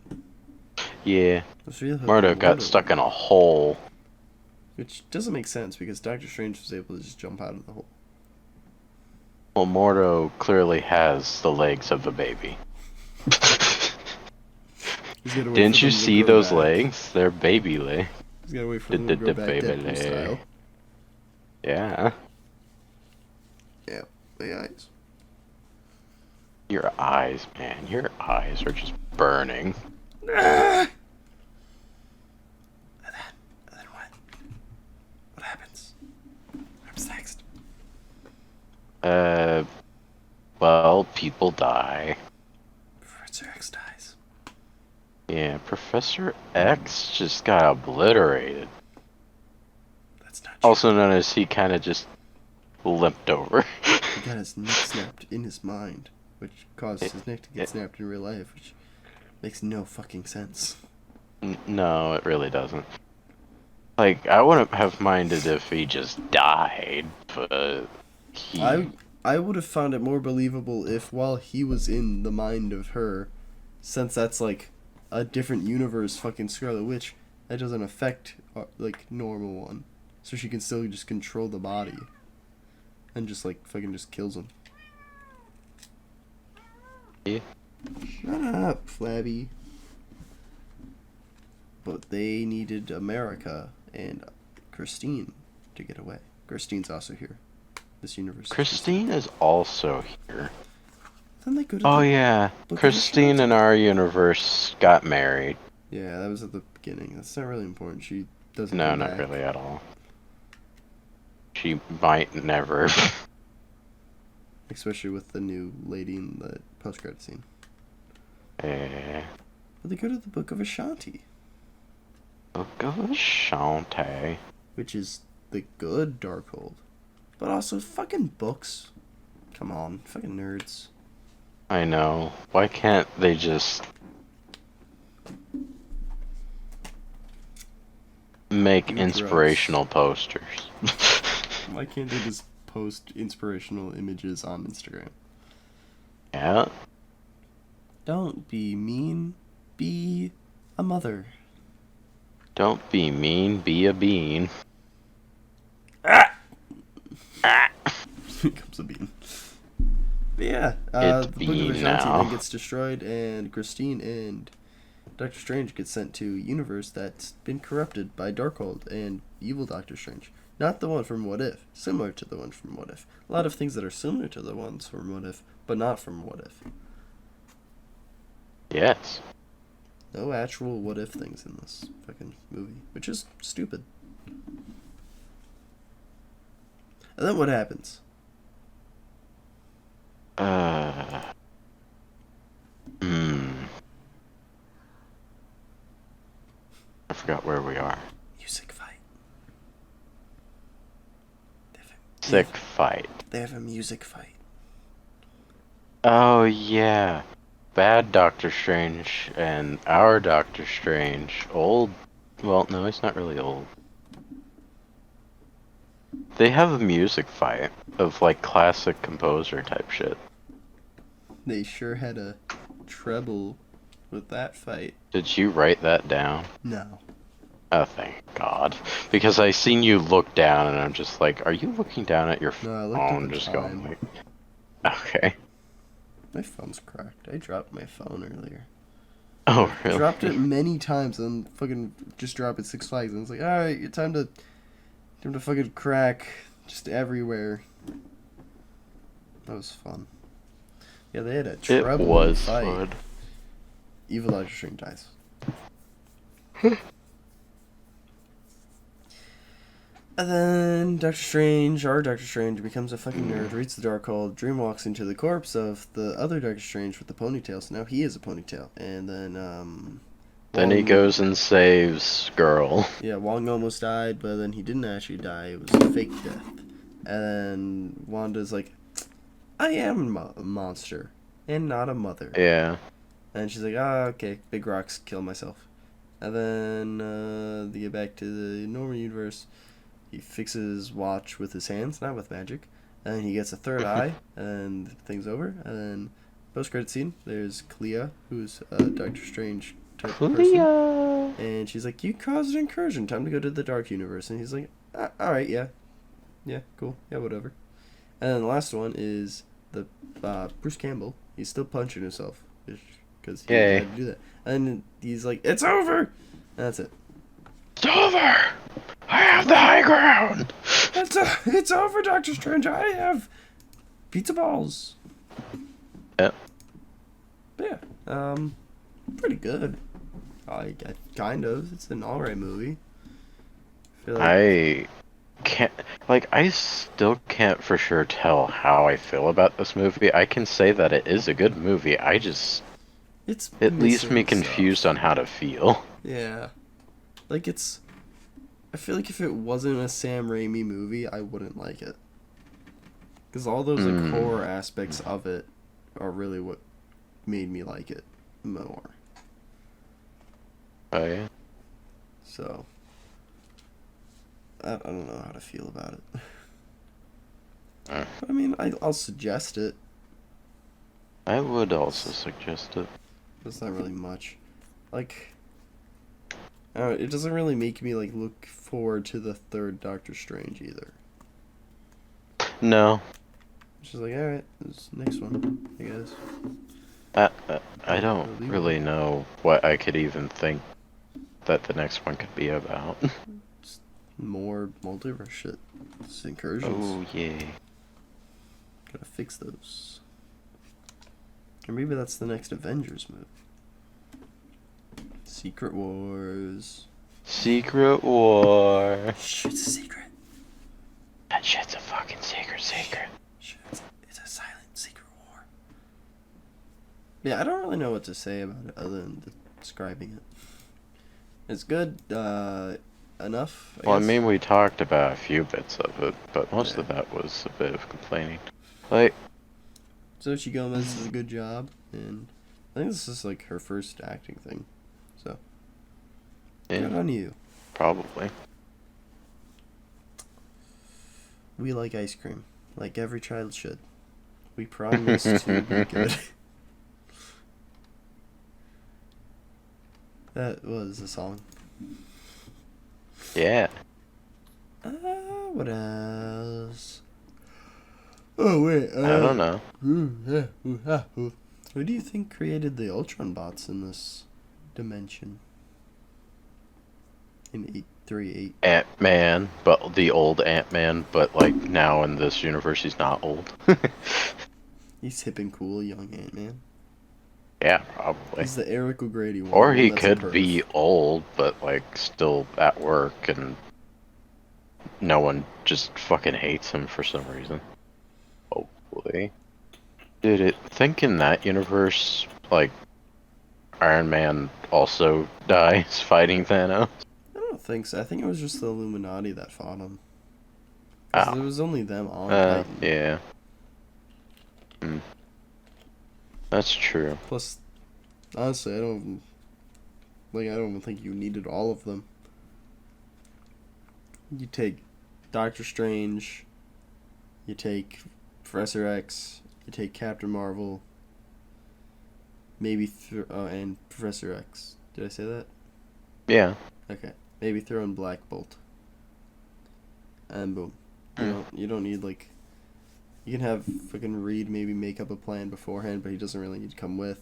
Yeah, That's really Murdo got stuck in a hole. Which doesn't make sense because Doctor Strange was able to just jump out of the hole. Well, Mordo clearly has the legs of a baby. He's gotta wait Didn't for you them to see grow those back. legs? They're baby legs. He's gotta wait for them to grow back Deadpool style. Yeah. Yeah, the eyes. Your eyes, man. Your eyes are just burning. And then what? What happens? What happens next? Well, people die. Professor X dies. Yeah, Professor X just got obliterated. That's not true. Also known as he kind of just limped over. He got his neck snapped in his mind, which caused his neck to get snapped in real life, which makes no fucking sense. No, it really doesn't. Like, I wouldn't have minded if he just died, but he... I would have found it more believable if while he was in the mind of her, since that's like a different universe fucking Scarlet Witch, that doesn't affect like normal one. So she can still just control the body. And just like fucking just kills him. Yeah. Shut up, Flabby. But they needed America and Christine to get away. Christine's also here. This universe. Christine is also here. Then they go to Oh the yeah, Book of Christine in Ashanti. our universe got married. Yeah, that was at the beginning. That's not really important. She doesn't No, come not back. really at all. She might never. Especially with the new lady in the post-credit scene. Eh. But they go to the Book of Ashanti, Book of Ashanti. which is the good Darkhold. But also, fucking books. Come on, fucking nerds. I know. Why can't they just make Do inspirational posters? Why can't they just post inspirational images on Instagram? Yeah. Don't be mean. Be a mother. Don't be mean, be a bean. Becomes a bean. But yeah, It's the Book of Bean Ashanti now. then gets destroyed, and Christine and Doctor Strange get sent to a universe that's been corrupted by Darkhold and evil Doctor Strange. Not the one from What If, similar to the one from What If. A lot of things that are similar to the ones from What If, but not from What If. Yes. No actual What If things in this fucking movie, which is stupid. And then what happens? I forgot where we are. Music fight. Sick fight. They have a music fight. Oh yeah. Bad Doctor Strange and our Doctor Strange. Old. Well, no, he's not really old. They have a music fight of like classic composer type shit. They sure had a treble with that fight. Did you write that down? No. Oh, thank God. Because I seen you look down and I'm just like, are you looking down at your No, I looked at phone? the Just time. going like, okay. My phone's cracked. I dropped my phone earlier. Oh, really? Dropped it many times and fucking just dropped it Six Flags. And it's like, alright, it's time to fucking crack just everywhere. That was fun. Yeah, they had a It treble was fight. fun. Evil Doctor Strange dies. And then our Doctor Strange, becomes a fucking nerd, reads the Darkhold, dream walks into the corpse of the other Doctor Strange with the ponytail, so now he is a ponytail. And then, Then he Wong- goes and saves girl. Yeah, Wong almost died, but then he didn't actually die. It was a fake death. And then Wanda's like, I am a monster, and not a mother. Yeah. And she's like, okay, big rocks, kill myself. And then they get back to the normal universe. He fixes his watch with his hands, not with magic. And then he gets a third eye, and thing's over. And then post-credit scene, there's Clea, who's a Doctor Strange type person. And she's like, you caused an incursion, time to go to the Dark Universe. And he's like, alright, yeah. Yeah, cool, yeah, whatever. And then the last one is the Bruce Campbell. He's still punching himself, because he Yay. had to do that. And he's like, it's over! And that's it. It's over! I have the high ground! It's over, Doctor Strange. I have pizza balls. Yep. But yeah, pretty good. I kind of. It's an alright movie. I feel like I can't, like, I still can't for sure tell how I feel about this movie. I can say that it is a good movie. I just, it leaves me missing confused stuff. on how to feel. Yeah. Like, I feel like if it wasn't a Sam Raimi movie, I wouldn't like it. Because all those like horror aspects of it are really what made me like it more. Oh, yeah? So, I don't know how to feel about it. But, I mean, I'll suggest it. I would also suggest it. It's not really much. Like, I don't know, it doesn't really make me like look forward to the third Doctor Strange either. No. It's just like, alright, this next one, I guess. I don't really know what I could even think that the next one could be about. Just more multiverse shit. It's incursions. Oh, yeah. Gotta fix those. Or maybe that's the next Avengers movie. Secret Wars. Secret War. Shit's a secret. That shit's a fucking secret. Shit, it's a silent secret war. Yeah, I don't really know what to say about it other than describing it. It's good, enough, Well, I guess. mean, we talked about a few bits of it, but most of that was a bit of complaining. Like, Xochitl Gomez does a good job, and I think this is like her first acting thing. So, good yeah, on you. probably. We like ice cream, like every child should. We promise to be good. That was a song. Yeah. What else? Oh, wait. I don't know. Who do you think created the Ultron bots in this dimension? In 838. Ant-Man, but the old Ant-Man, but like now in this universe he's not old. He's hip and cool, young Ant-Man. Yeah, probably. He's the Eric O'Grady one. Or he that's a could perv. be old, but like still at work, and no one just fucking hates him for some reason. Hopefully. Did it think in that universe, like, Iron Man also dies fighting Thanos? I don't think so. I think it was just the Illuminati that fought him. 'Cause Oh. there was only them on Titan. Yeah. That's true. Plus, honestly, I don't even think you needed all of them. You take Doctor Strange, you take Professor X, you take Captain Marvel, maybe and Professor X. Did I say that? Yeah. Okay. Maybe throw in Black Bolt. And boom. You don't need like. You can have fucking Reed maybe make up a plan beforehand, but he doesn't really need to come with.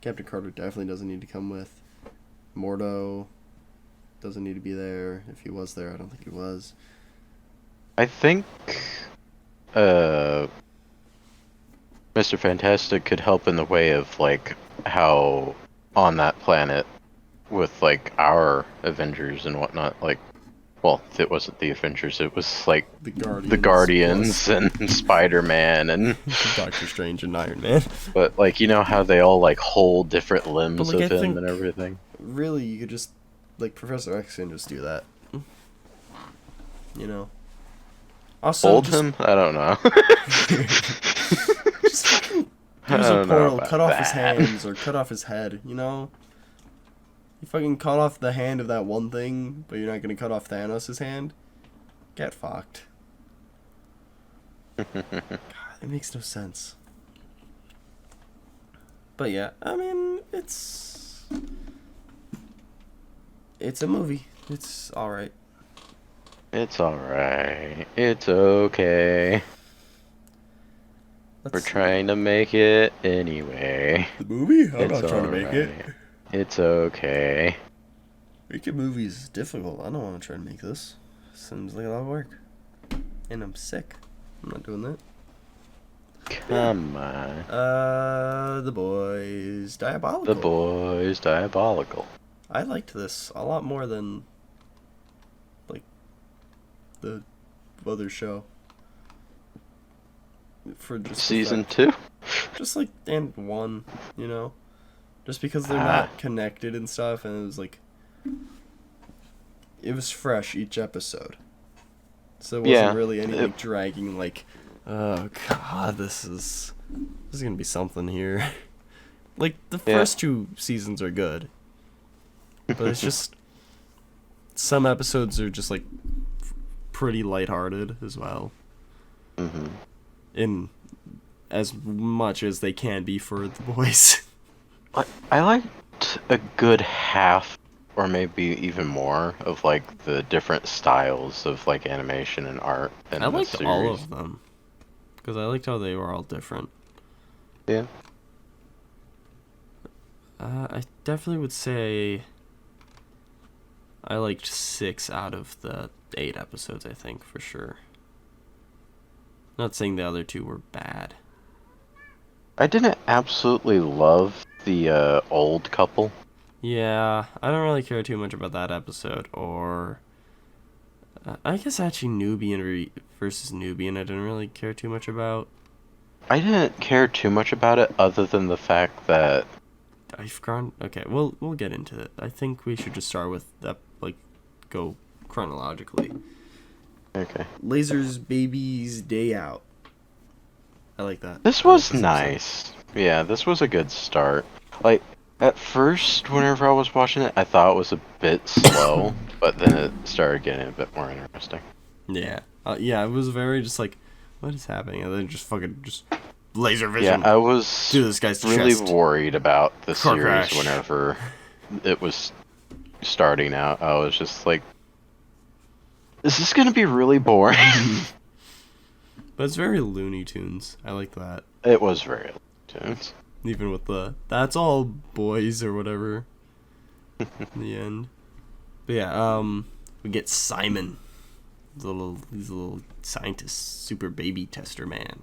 Captain Carter definitely doesn't need to come with. Mordo doesn't need to be there. If he was there, I don't think he was. I think Mr. Fantastic could help in the way of like how on that planet with like our Avengers and whatnot, like, well, it wasn't the Avengers, it was like The Guardians. the Guardians and Spider-Man and Doctor Strange and Iron Man. but like, you know how they all like hold different limbs But, like, of I him think- and everything. Really, you could just like Professor X can just do that. You know. Also, Hold just him? I don't know. Just fucking use a don't know portal, about cut off his that. hands or cut off his head, you know? You fucking cut off the hand of that one thing, but you're not gonna cut off Thanos' hand? Get fucked. God, it makes no sense. But yeah, I mean, it's a movie. It's alright. It's alright. It's okay. We're trying to make it anyway. The movie? I'm It's not trying to make it. alright. It's okay. Making movies is difficult. I don't want to try to make this. Seems like a lot of work. And I'm sick. I'm not doing that. Come on. The Boys Diabolical. The Boys Diabolical. I liked this a lot more than, like, the other show. For just the Season fact- 2? Just like, and one, you know? Just because they're not connected and stuff, and it was like, it was fresh each episode. So it wasn't Yeah, really any like dragging, like, oh god, this is gonna be something here. Like, the first two seasons are good. But it's just, some episodes are just like pretty lighthearted as well. Mm-hmm. In as much as they can be for the boys. I liked a good half, or maybe even more, of like the different styles of like animation and art. In I the liked series. all of them. Because I liked how they were all different. Yeah. I definitely would say I liked 6 out of the 8 episodes, I think, for sure. Not saying the other 2 were bad. I didn't absolutely love the old couple. Yeah, I don't really care too much about that episode, or I guess actually Nubian versus Nubian I didn't really care too much about. I didn't care too much about it, other than the fact that Okay, we'll get into it. I think we should just start with that, like, go chronologically. okay, Lasers, babies, day out. I like that. this was nice. Yeah, this was a good start. Like, at first, whenever I was watching it, I thought it was a bit slow, but then it started getting a bit more interesting. Yeah. Yeah, it was very just like, what is happening? And then just fucking just laser vision. Yeah, I was Do this guy's really chest. worried about the Car series crash. whenever it was starting out. I was just like, is this gonna be really boring? But it's very Looney Tunes. I like that. It was very intense. Even with the, that's all boys or whatever. In the end. But yeah, we get Simon. He's a little scientist, super baby tester man.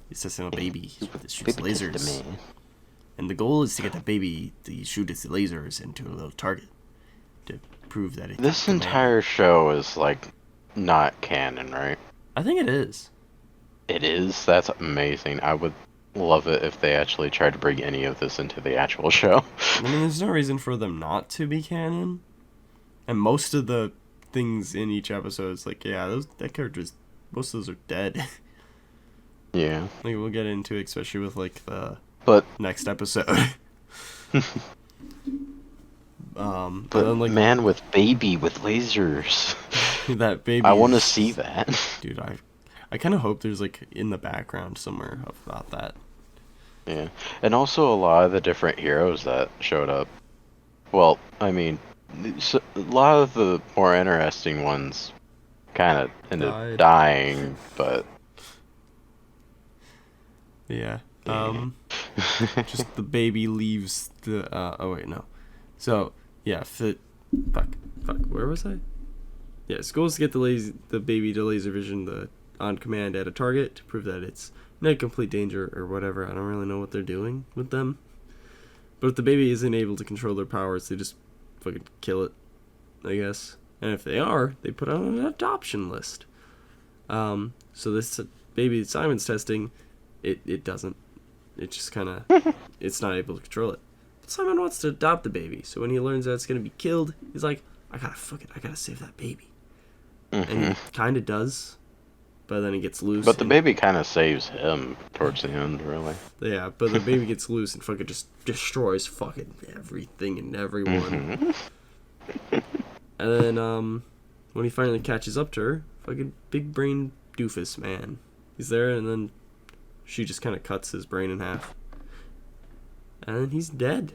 He's testing a baby that shoots lasers. And the goal is to get that baby to shoot its lasers into a little target to prove that it. This entire show is like not canon, right? I think it is. It is? That's amazing. I would love it if they actually tried to bring any of this into the actual show. I mean, there's no reason for them not to be canon. And most of the things in each episode is like, yeah, that character's, most of those are dead. Yeah. Like, we'll get into it, especially with like the But next episode. but then, like, man with baby with lasers. that baby. I want to see that. Dude, I kind of hope there's like in the background somewhere about that. Yeah. And also a lot of the different heroes that showed up. Well, I mean, a lot of the more interesting ones kind of ended up dying, but yeah. Just the baby leaves the. Oh wait, no. So yeah, fuck. Where was I? Yeah, it's goal is to get the baby to laser vision on command at a target to prove that it's not in complete danger or whatever. I don't really know what they're doing with them. But if the baby isn't able to control their powers, they just fucking kill it, I guess. And if they are, they put it on an adoption list. So this baby that Simon's testing, it doesn't. It just kind of, it's not able to control it. But Simon wants to adopt the baby, so when he learns that it's going to be killed, he's like, I gotta save that baby. Mm-hmm. And he kind of does, but then he gets loose. But the baby kind of saves him towards the end, really. Yeah, but the baby gets loose and fucking just destroys fucking everything and everyone. Mm-hmm. And then, when he finally catches up to her, fucking big brain doofus, man. He's there, and then she just kind of cuts his brain in half. And then he's dead.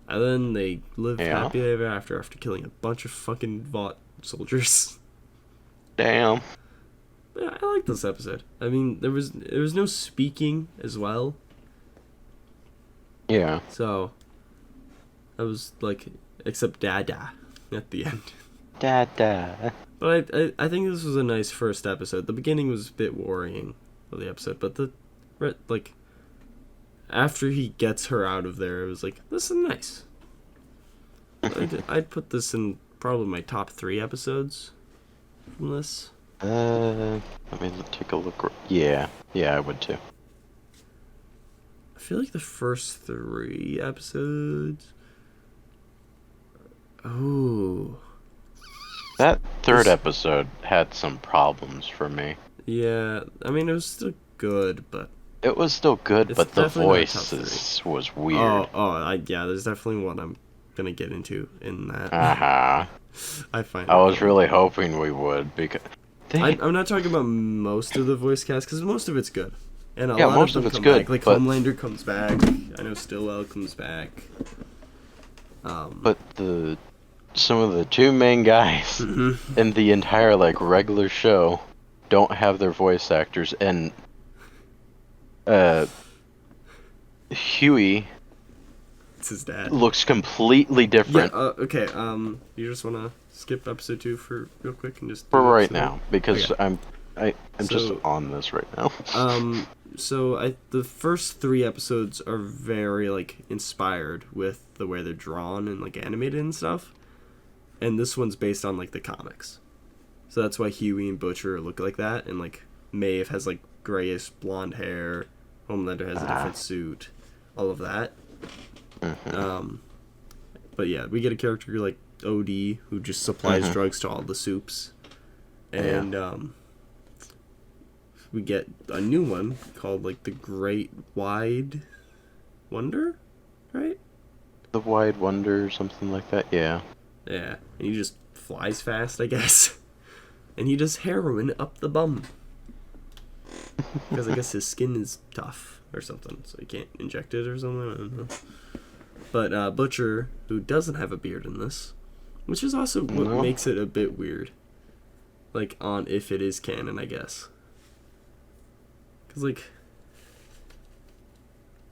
And then they live happy ever after killing a bunch of fucking Vought soldiers. Damn. Yeah, I like this episode. I mean, there was no speaking as well. Yeah. So, I was like, except Dada at the end. Dada. But I think this was a nice first episode. The beginning was a bit worrying of the episode, but like, after he gets her out of there, it was like, this is nice. I'd put this in probably my top 3 episodes from this. Let me take a look. Yeah, I would too. I feel like the first 3 episodes. Oh. That third episode had some problems for me. Yeah, I mean, it was still good, but It was still good, it's but the definitely not top voice was weird. Yeah, there's definitely one I'm gonna get into in that. Uh-huh. I was really hoping we would, because I'm not talking about most of the voice cast, because most of it's good. And a lot most of them of it's come good, back. Like, but Homelander comes back. I know Stillwell comes back. but some of the 2 main guys in the entire, like, regular show don't have their voice actors, and Huey It's his dad. looks completely different. Yeah, okay, you just want to skip episode 2 for real quick and just... For right now, because Okay. I'm just on this right now. So the first 3 episodes are very like inspired with the way they're drawn and like animated and stuff, and this one's based on like the comics, so that's why Huey and Butcher look like that, and like Maeve has like grayish blonde hair, Homelander has a different suit, all of that. But yeah, we get a character like OD who just supplies drugs to all the soups, and we get a new one called like the Great Wide Wonder, right? The Wide Wonder, something like that. Yeah. Yeah, and he just flies fast, I guess, and he does heroin up the bum because I guess his skin is tough or something, so he can't inject it or something. I don't know. But Butcher, who doesn't have a beard in this, which is also what makes it a bit weird, like on if it is canon, I guess. Cause like,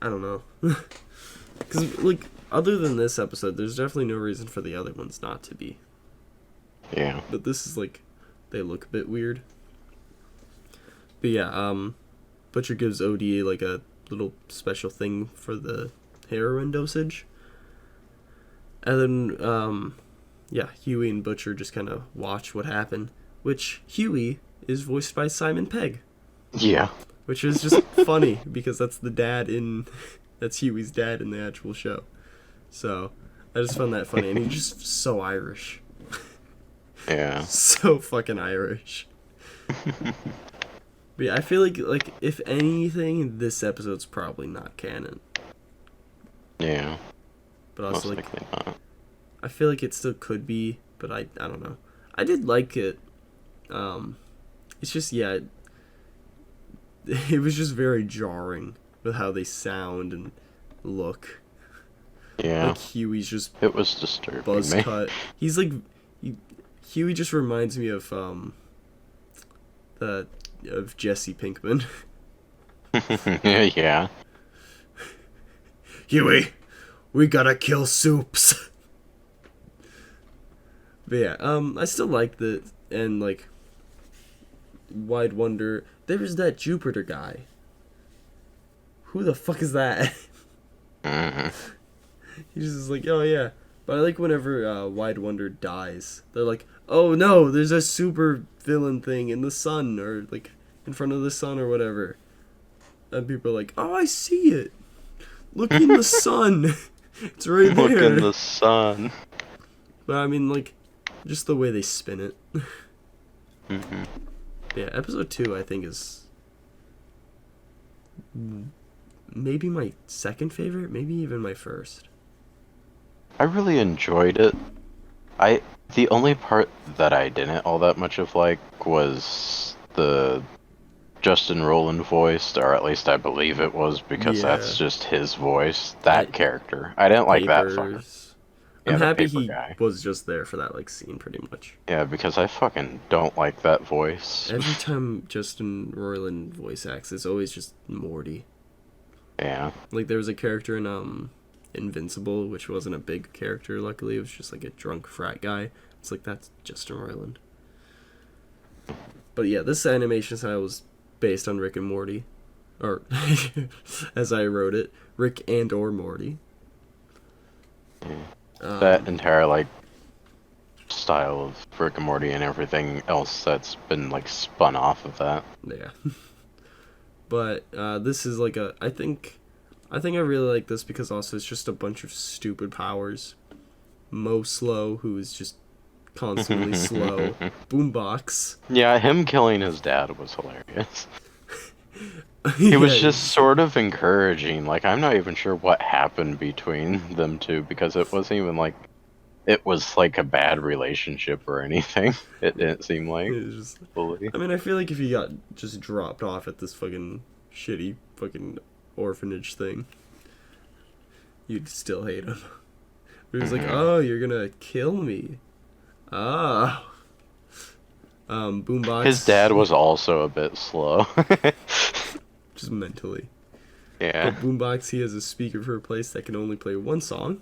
I don't know. Cause like, other than this episode, there's definitely no reason for the other ones not to be. Yeah. But this is like, they look a bit weird. But yeah, Butcher gives OD like a little special thing for the heroin dosage. And then, Huey and Butcher just kind of watch what happened. Which, Huey is voiced by Simon Pegg. Yeah. Which is just funny, because that's that's Huey's dad in the actual show. So, I just found that funny, and he's just so Irish. Yeah. So fucking Irish. But yeah, I feel like, if anything, this episode's probably not canon. Yeah. But also, most likely not. I feel like it still could be, but I don't know. I did like it. It's just, yeah, it was just very jarring with how they sound and look. Yeah. Like Huey's just it was disturbing buzz me. cut. He's like, Huey just reminds me of Jesse Pinkman. Yeah. Huey, we gotta kill Soups. But yeah, I still liked it, and like, Wide Wonder. There's that Jupiter guy. Who the fuck is that? He's just like, oh yeah. But I like whenever Wide Wonder dies. They're like, oh no, there's a super villain thing in the sun, or like in front of the sun or whatever. And people are like, oh, I see it. Look in the sun. It's right there. Look in the sun. But I mean, like, just the way they spin it. Yeah, episode 2, I think, is maybe my second favorite, maybe even my first. I really enjoyed it. The only part that I didn't all that much of like was the Justin Roiland voice, or at least I believe it was, because that's just his voice. That character. I didn't like that fucker. I'm happy he guy was just there for that like scene, pretty much. Yeah, because I fucking don't like that voice. Every time Justin Roiland voice acts, it's always just Morty. Yeah. Like there was a character in Invincible, which wasn't a big character, luckily. It was just like a drunk frat guy. It's like, that's Justin Roiland. But yeah, this animation style was based on Rick and Morty. Or, as I wrote it, Rick and or Morty. That entire, like, style of Rick and Morty and everything else that's been, like, spun off of that. Yeah. But, this is like I think I really like this because also it's just a bunch of stupid powers. Mo Slow, who is just constantly slow. Boombox. Yeah, him killing his dad was hilarious. He was just sort of encouraging. Like, I'm not even sure what happened between them two, because it wasn't even like it was like a bad relationship or anything. It didn't seem like. It was just, fully. I mean, I feel like if he got just dropped off at this fucking shitty fucking orphanage thing, you'd still hate him. But he was like, oh, you're gonna kill me. Ah. Boombox. His dad was also a bit slow. Just mentally. Yeah. But Boombox, he has a speaker for a place that can only play one song.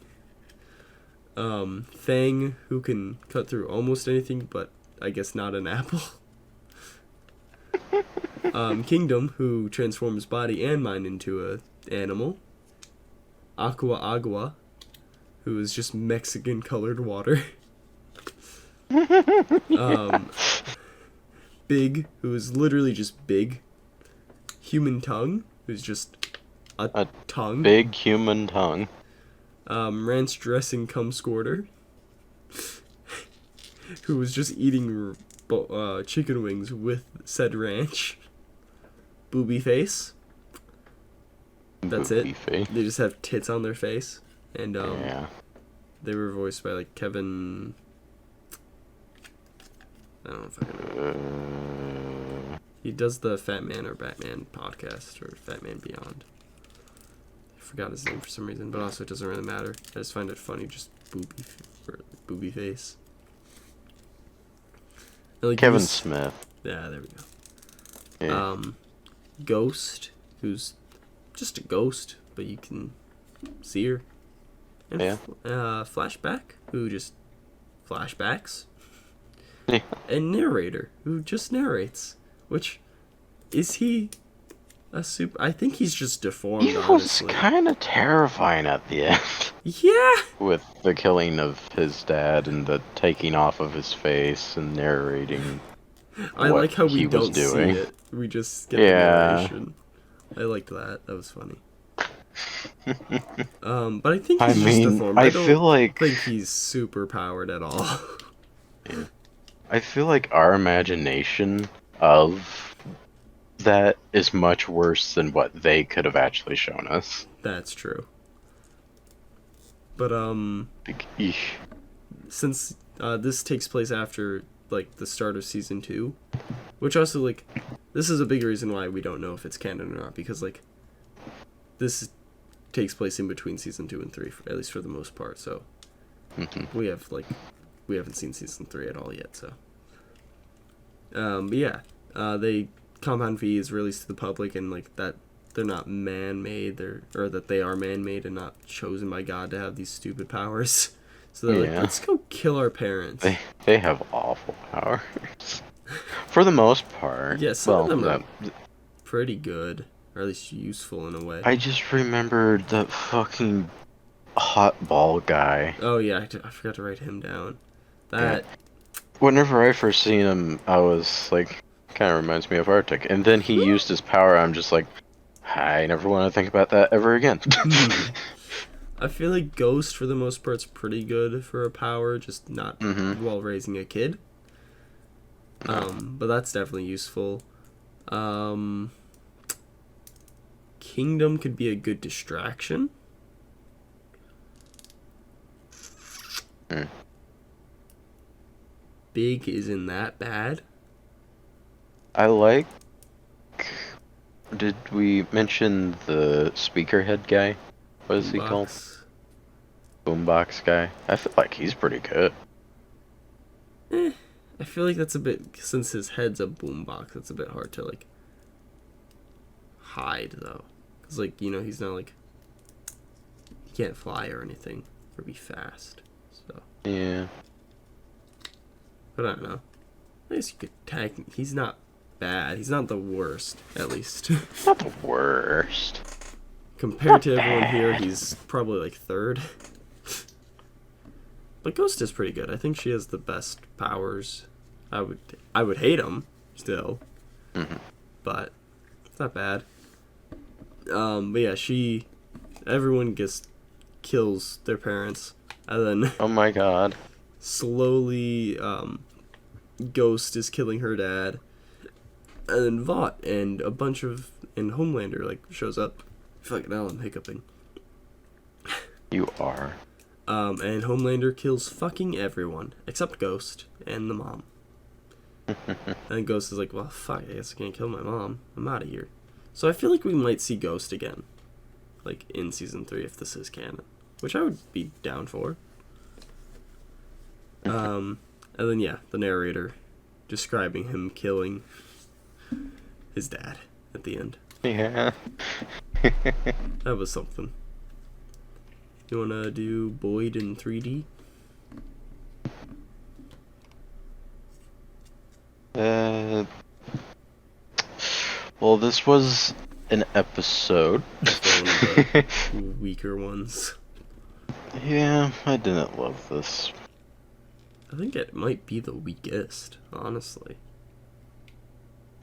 Fang, who can cut through almost anything, but I guess not an apple. Kingdom, who transforms body and mind into a animal. Agua, who is just Mexican colored water. Big, who is literally just big. Human Tongue, who's just a tongue. Big human tongue. Ranch Dressing Cum Squirter, who was just eating chicken wings with said ranch. Booby Face. That's Booby it. face. They just have tits on their face. And Yeah. they were voiced by like Kevin... I don't know if I can know. He does the Fat Man or Batman podcast, or Fat Man Beyond. I forgot his name for some reason, but also it doesn't really matter. I just find it funny, just booby face. And, like, Kevin Smith. Yeah, there we go. Yeah. Ghost, who's just a ghost, but you can see her. And Yeah. Flashback, who just flashbacks. Yeah. And Narrator, who just narrates. Which, is he a super... I think he's just deformed, He was honestly. kind of terrifying at the end. Yeah! With the killing of his dad and the taking off of his face and narrating. I what like how we he was don't see doing. it. We just get Yeah. the narration. I liked that. That was funny. But I think I he's mean, just deformed. I don't feel like- think he's super powered at all. I feel like our imagination of that is much worse than what they could have actually shown us. That's true. But Eesh. since this takes place after like the start of season 2, which also like this is a big reason why we don't know if it's canon or not, because like this takes place in between season 2 and 3, at least for the most part. So we haven't seen season 3 at all yet. So but yeah, Compound V is released to the public, and like that they're not man-made, that they are man-made and not chosen by God to have these stupid powers. So they're like, Yeah. let's go kill our parents. They have awful powers. For the most part. Yeah, some of them are that- pretty good, or at least useful in a way. I just remembered the fucking hot ball guy. Oh yeah, I forgot to write him down. That Whenever I first seen him, I was like, kind of reminds me of Arctic. And then he used his power, I'm just like, I never want to think about that ever again. I feel like Ghost for the most part's pretty good for a power, just not while raising a kid. But that's definitely useful. Kingdom could be a good distraction. Big isn't that bad. I like... Did we mention the speaker head guy? What is he called? Box. Boombox guy? I feel like he's pretty good. I feel like that's a bit, since his head's a boombox, it's a bit hard to like hide though, because like, you know, he's not like, he can't fly or anything or be fast, so. Yeah. But I don't know, I guess you could tag. He's not bad, he's not the worst, at least. Not the worst. Compared to everyone here, he's probably like third. But Ghost is pretty good. I think she has the best powers. I would hate him still, but it's not bad. But yeah, everyone kills their parents, and then Oh my god. slowly, Ghost is killing her dad, and then Vought and Homelander like shows up. Fucking hell, I'm hiccuping. You are. And Homelander kills fucking everyone except Ghost and the mom. And Ghost is like, well, fuck, I guess I can't kill my mom. I'm out of here. So I feel like we might see Ghost again, like in season 3 if this is canon, which I would be down for. And then yeah, the narrator describing him killing his dad at the end. Yeah. That was something. You wanna do Boyd in 3D? Well, this was an episode. One of the weaker ones. Yeah, I didn't love this. I think it might be the weakest, honestly.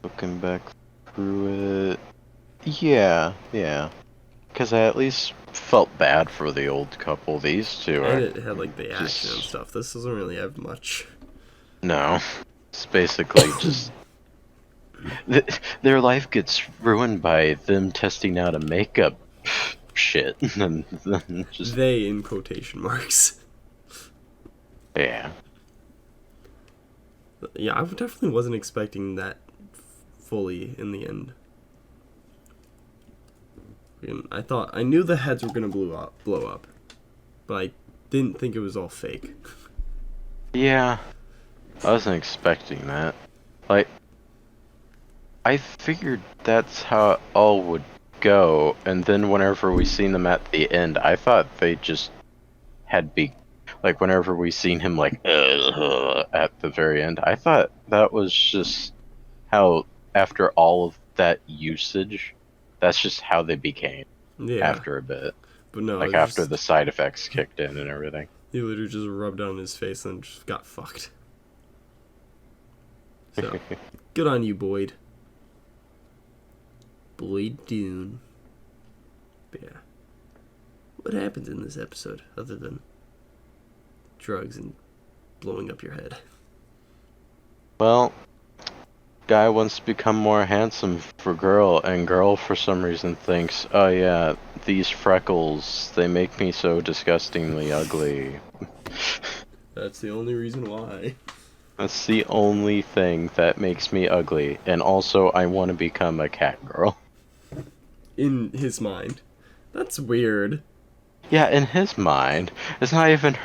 Looking back through it, yeah. Because I at least felt bad for the old couple. These two And are it had like the action and stuff. This doesn't really have much. no. It's basically just their life gets ruined by them testing out a makeup shit, and then just They in quotation marks. yeah. Yeah, I definitely wasn't expecting that fully in the end. I knew the heads were gonna blow up, but I didn't think it was all fake. Yeah, I wasn't expecting that. Like, I figured that's how it all would go, and then whenever we seen them at the end, I thought they just had like whenever we seen him like at the very end, I thought that was just how after all of that usage, that's just how they became Yeah. after a bit. But no, Like after the side effects kicked in and everything. he literally just rubbed it on his face and just got fucked. So, good on you, Boyd. Boyd Dune. But yeah. What happens in this episode other than drugs and blowing up your head? Well, guy wants to become more handsome for girl, and girl for some reason thinks, oh yeah, these freckles, they make me so disgustingly ugly. That's the only reason why. That's the only thing that makes me ugly, and also I want to become a cat girl. In his mind. That's weird. Yeah, in his mind, it's not even.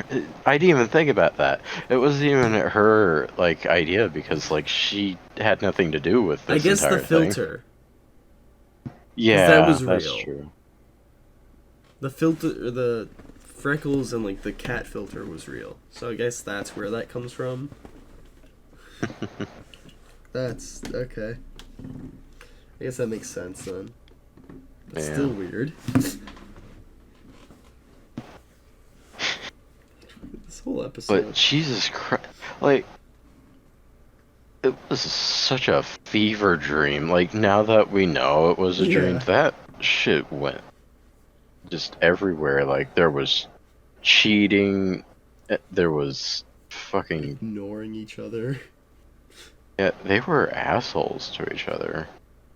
I didn't even think about that. It wasn't even her like idea because like she had nothing to do with this. I guess entire the filter. Yeah, that was that's real. true. The filter, the freckles and like the cat filter was real. So I guess that's where that comes from. That's okay. I guess that makes sense then. It's Yeah. still weird. This whole episode. But Jesus Christ, like, it was such a fever dream. Like, now that we know it was a dream, that shit went just everywhere. Like, there was cheating, there was fucking... Ignoring each other. Yeah, they were assholes to each other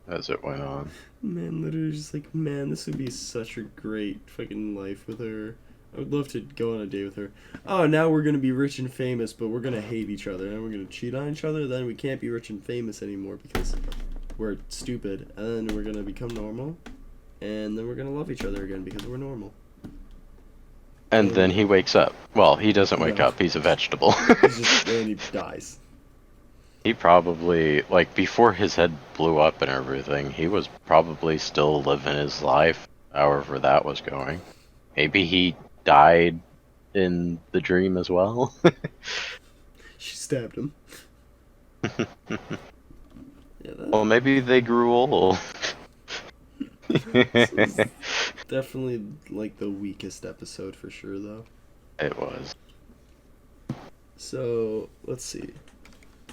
as it went on. Man, literally just like, man, this would be such a great fucking life with her. I would love to go on a date with her. Oh, now we're gonna be rich and famous, but we're gonna hate each other, and we're gonna cheat on each other, then we can't be rich and famous anymore because we're stupid, and then we're gonna become normal, and then we're gonna love each other again because we're normal. And then he wakes up. Well, he doesn't wake up, he's a vegetable. And he dies. He probably, like, before his head blew up and everything, he was probably still living his life, however that was going. Maybe he died in the dream as well. She stabbed him. Well, maybe they grew old. This is definitely, like, the weakest episode for sure, though. It was. So, let's see.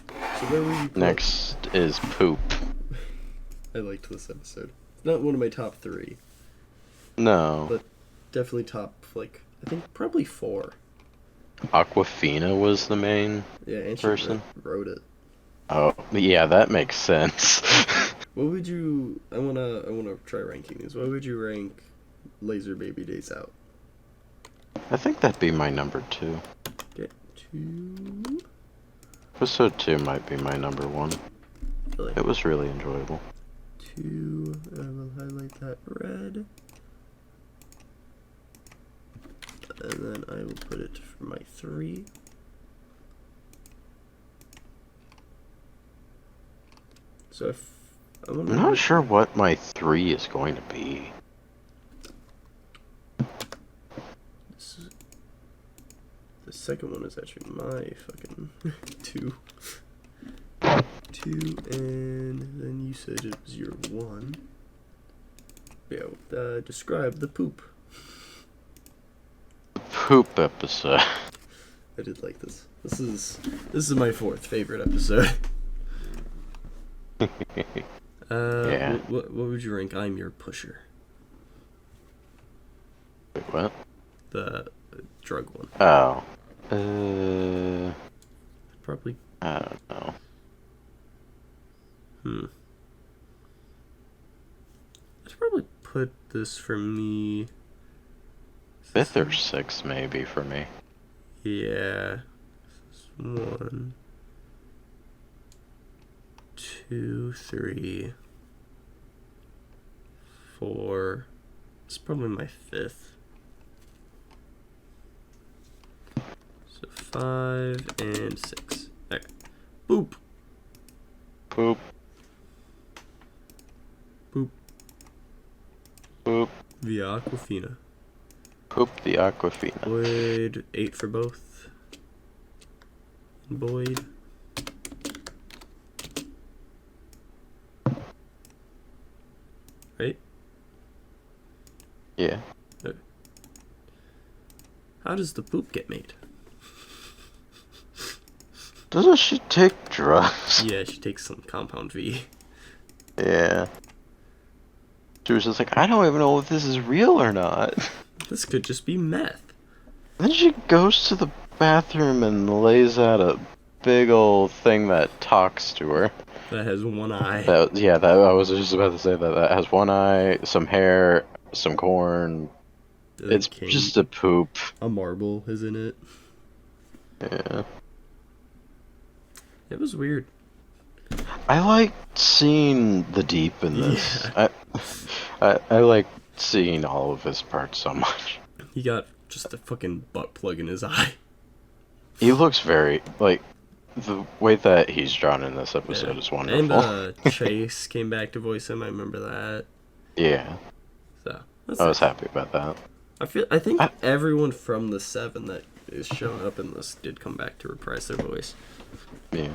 So where were you? Next is poop. I liked this episode. It's not one of my top 3. No. But definitely top, like, I think probably 4. Aquafina was the main And she person. wrote it. Oh, yeah, that makes sense. What would you? I wanna try ranking these. What would you rank Laser Baby Days Out? I think that'd be my number 2. Get 2. Episode 2 might be my number 1. Really? It was really enjoyable. 2. I will highlight that red. And then I will put it for my 3. So if I'm not sure what my 3 is going to be. The second one is actually my fucking 2. 2, and then you said it was your 1. Yeah, describe the poop. Poop episode. I did like this. This is my 4th favorite episode. Yeah. What would you rank I'm Your Pusher? Wait, what? The drug one. Oh. Probably. I don't know. I'd probably put this for me. 5th or 6th maybe for me. Yeah. 1, 2, 3, 4. It's probably my 5th. So 5 and 6. Okay. Boop. Poop. Boop. Poop. The Aquafina. Poop the Aquafina. Boyd, 8 for both. And Boyd. Right? Yeah. How does the poop get made? Doesn't she take drugs? Yeah, she takes some compound V. Yeah. She was just like, I don't even know if this is real or not. This could just be meth. Then she goes to the bathroom and lays out a big old thing that talks to her. That has one eye. That I was just about to say that has one eye, some hair, some corn. It's just a poop. A marble is in it. Yeah. It was weird. I like seeing the Deep in this. Yeah. I like seeing all of his parts so much. He got just a fucking butt plug in his eye. He looks very, like, the way that he's drawn in this episode is wonderful. And Chase came back to voice him. I remember that. Yeah. So I was happy about that. I think everyone from the 7 that is showing up in this did come back to reprise their voice. Yeah.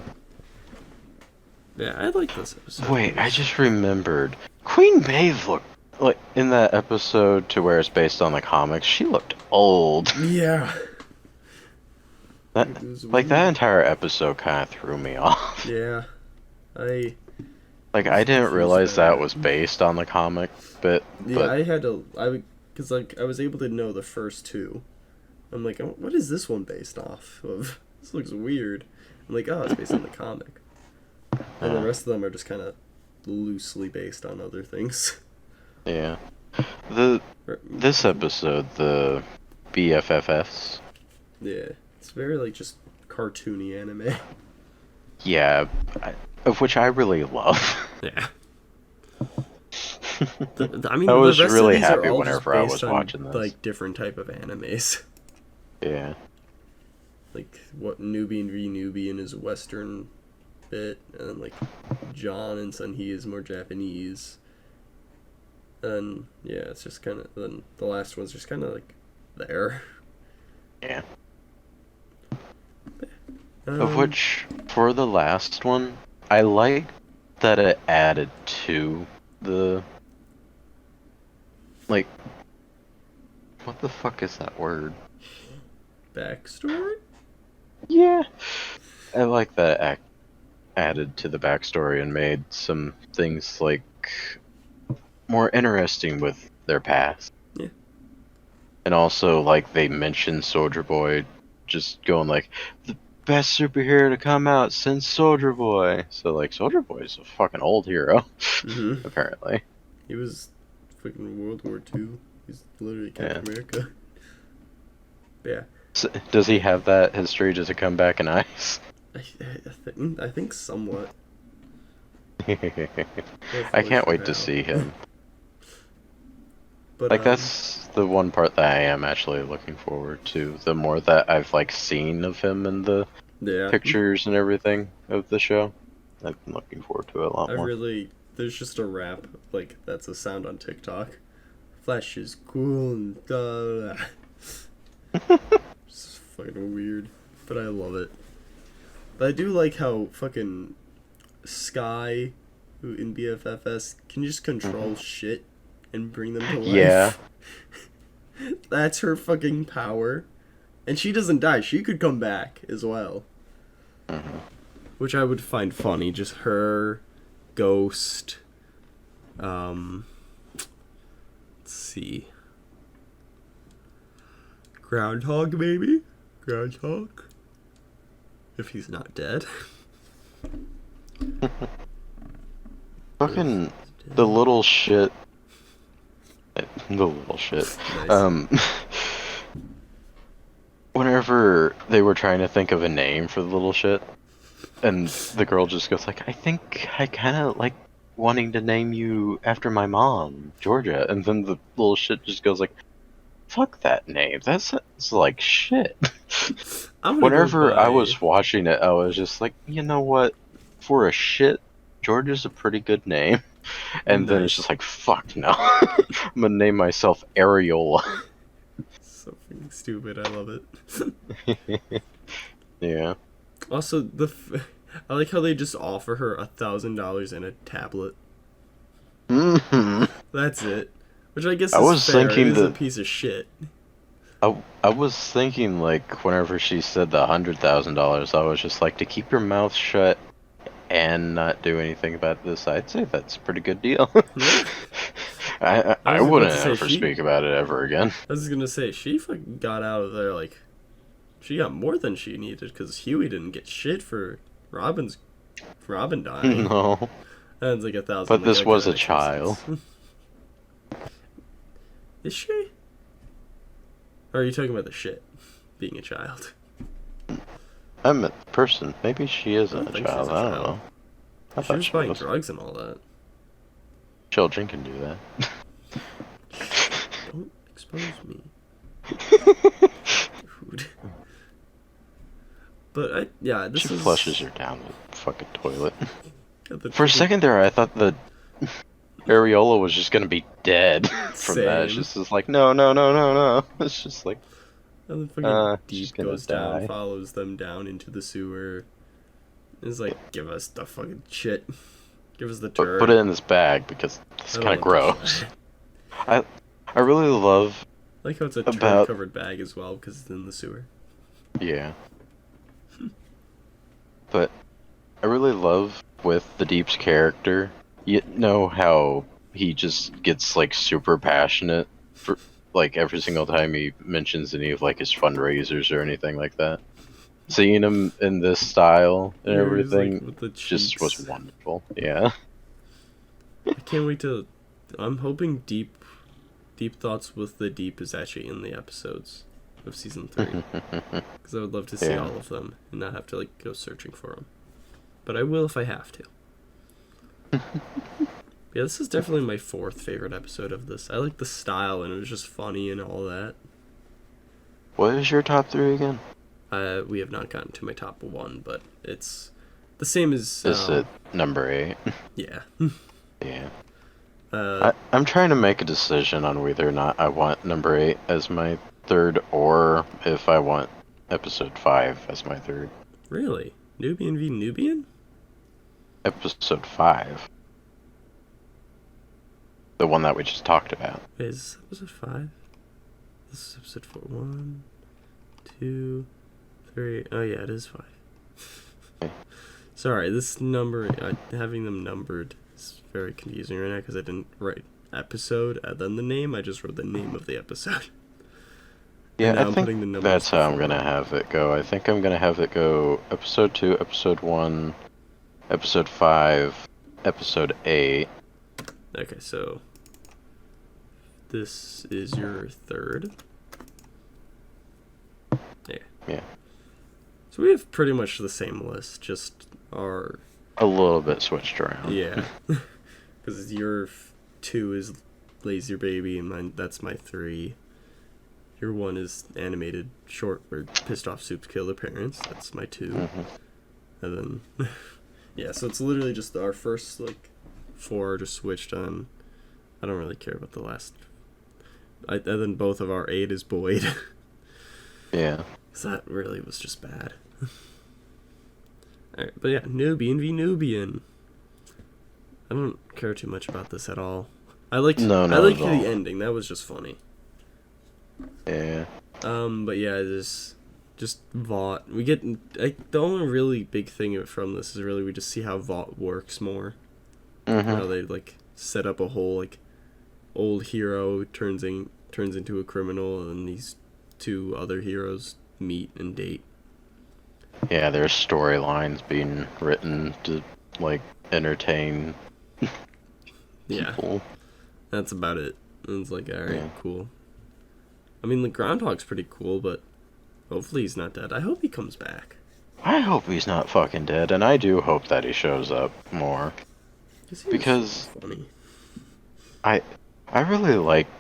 Yeah, I like this episode. Wait, I just remembered. Queen Maeve looked, like, in that episode to where it's based on the comics, she looked old. Yeah. That entire episode kind of threw me off. Yeah. I didn't realize that was based on the comic bit. Yeah, but because I was able to know the first 2. I'm like, oh, what is this one based off of? This looks weird. I'm like, oh, it's based on the comic. And the rest of them are just kind of loosely based on other things. Yeah. This episode, the BFFs. Yeah, it's very like just cartoony anime. Yeah, of which I really love. Yeah. I was really happy whenever I was watching this. Like different type of animes. Yeah. Like what Nubian v Nubian is Western bit, and then like John and Sunhee is more Japanese. And yeah, it's just kind of, then the last one's just kind of like there. Yeah. Of which, for the last one, I like that it added to the, like, what the fuck is that word? Backstory? Yeah. I like that it added to the backstory and made some things, like, more interesting with their past. Yeah. And also, like, they mentioned Soldier Boy just going, like, the best superhero to come out since Soldier Boy. So, like, Soldier Boy is a fucking old hero, apparently. He was fucking World War II. He's literally Captain America. Yeah. So, does he have that history? Does it come back in ice? I think somewhat. I can't wait to see him. But, like, that's the one part that I am actually looking forward to. The more that I've, like, seen of him in the pictures and everything of the show, I've been looking forward to it a lot more. There's just a rap, like, that's a sound on TikTok. Flash is cool and da. It's fucking weird, but I love it. But I do like how fucking Sky, who in BFFS can just control shit and bring them to life. Yeah. That's her fucking power. And she doesn't die. She could come back as well. Which I would find funny. Just her, Ghost. Let's see. Groundhog, maybe? Groundhog? If he's not dead. Fucking the little shit. The little shit. Nice. Whenever they were trying to think of a name for the little shit, and the girl just goes like, I think I kind of like wanting to name you after my mom, Georgia. And then the little shit just goes like, fuck that name. That sounds like shit. Whenever I was watching it, I was just like, you know what? For a shit, Georgia's a pretty good name. And then it's just like, fuck no. I'm gonna name myself Areola. So fucking stupid. I love it. Yeah. Also, I like how they just offer her $1,000 and a tablet. Mm-hmm. That's it. Which I guess I is was fair. thinking It is a that- piece of shit. I was thinking, like, whenever she said the $100,000, I was just like, to keep your mouth shut and not do anything about this, I'd say that's a pretty good deal. I I was wouldn't about to say, ever she- speak about it ever again. I was gonna say, she fucking got out of there, like, she got more than she needed, because Huey didn't get shit for Robin dying. No. And it's like $1,000. But like, this that was kinda a makes child. sense. Is she? Or are you talking about the shit? Being a child? I meant the person. Maybe she isn't don't a think child. she's a I don't child. know. I She thought was she buying was. drugs and all that. Children can do that. Don't expose me. Rude. But this She is... flushes her down the fucking toilet. the For a second there, I thought the Areola was just gonna be dead from that. It's Same. just like, no. It's just like, And the fucking she's Deep gonna goes down, die. follows them down into the sewer. It's like, give us the fucking shit. Give us the turd. put it in this bag because it's I kind of don't want gross. that. I really love, I like how it's a About- turd-covered bag as well, because it's in the sewer. yeah. But I really love with the Deep's character, you know how he just gets like super passionate for like every single time he mentions any of like his fundraisers or anything like that. Seeing him in this style and Yeah, he's, like, everything with the just was cheeks. wonderful. Yeah. I can't wait to... I'm hoping Deep Thoughts with the Deep is actually in the episodes of Season 3. Because I would love to see Yeah. all of them and not have to like go searching for them. But I will if I have to. Yeah, this is definitely my 4th favorite episode of this. I like the style and it was just funny and all that. What is your top 3 again? We have not gotten to my top 1, but it's the same as... Is it number 8? Yeah. Yeah. Uh, I'm trying to make a decision on whether or not I want number 8 as my 3rd or if I want episode 5 as my 3rd. really? Nubian v Nubian? Episode 5. The one that we just talked about. Wait, is this episode 5? This is episode 4. 1, 2, 3. Oh, yeah, it is 5. Sorry, this number, having them numbered is very confusing right now because I didn't write episode and then the name. I just wrote the name of the episode. Yeah, now I I'm putting the think numbers that's how I'm before. gonna have it go. I think I'm gonna have it go episode 2, episode 1, episode 5, episode 8. Okay, so this is your 3rd. Yeah. Yeah. So we have pretty much the same list, just our... A little bit switched around. Yeah. Because your 2 is Laser Baby, and mine, that's my 3. Your 1 is animated short, or Pissed Off Soups Kill Their Parents. That's my 2. Mhm. And then... yeah, so it's literally just our first, 4 are just switched on. I don't really care about the last... and then both of our 8 is Boyd. Yeah. Because that really was just bad. Alright, but yeah, Nubian v Nubian. I don't care too much about this at all. I liked No, I not liked at all. the ending. That was just funny. Yeah. But yeah, just Vought. We get the only really big thing from this is really we just see how Vought works more. Mm-hmm. How they like set up a whole like old hero turns into a criminal, and these two other heroes meet and date. Yeah, there's storylines being written to, like, entertain people. Yeah, that's about it. And it's like, alright, Yeah. cool. I mean, the Groundhog's pretty cool, but hopefully he's not dead. I hope he comes back. I hope he's not fucking dead, and I do hope that he shows up more. Because funny. I really liked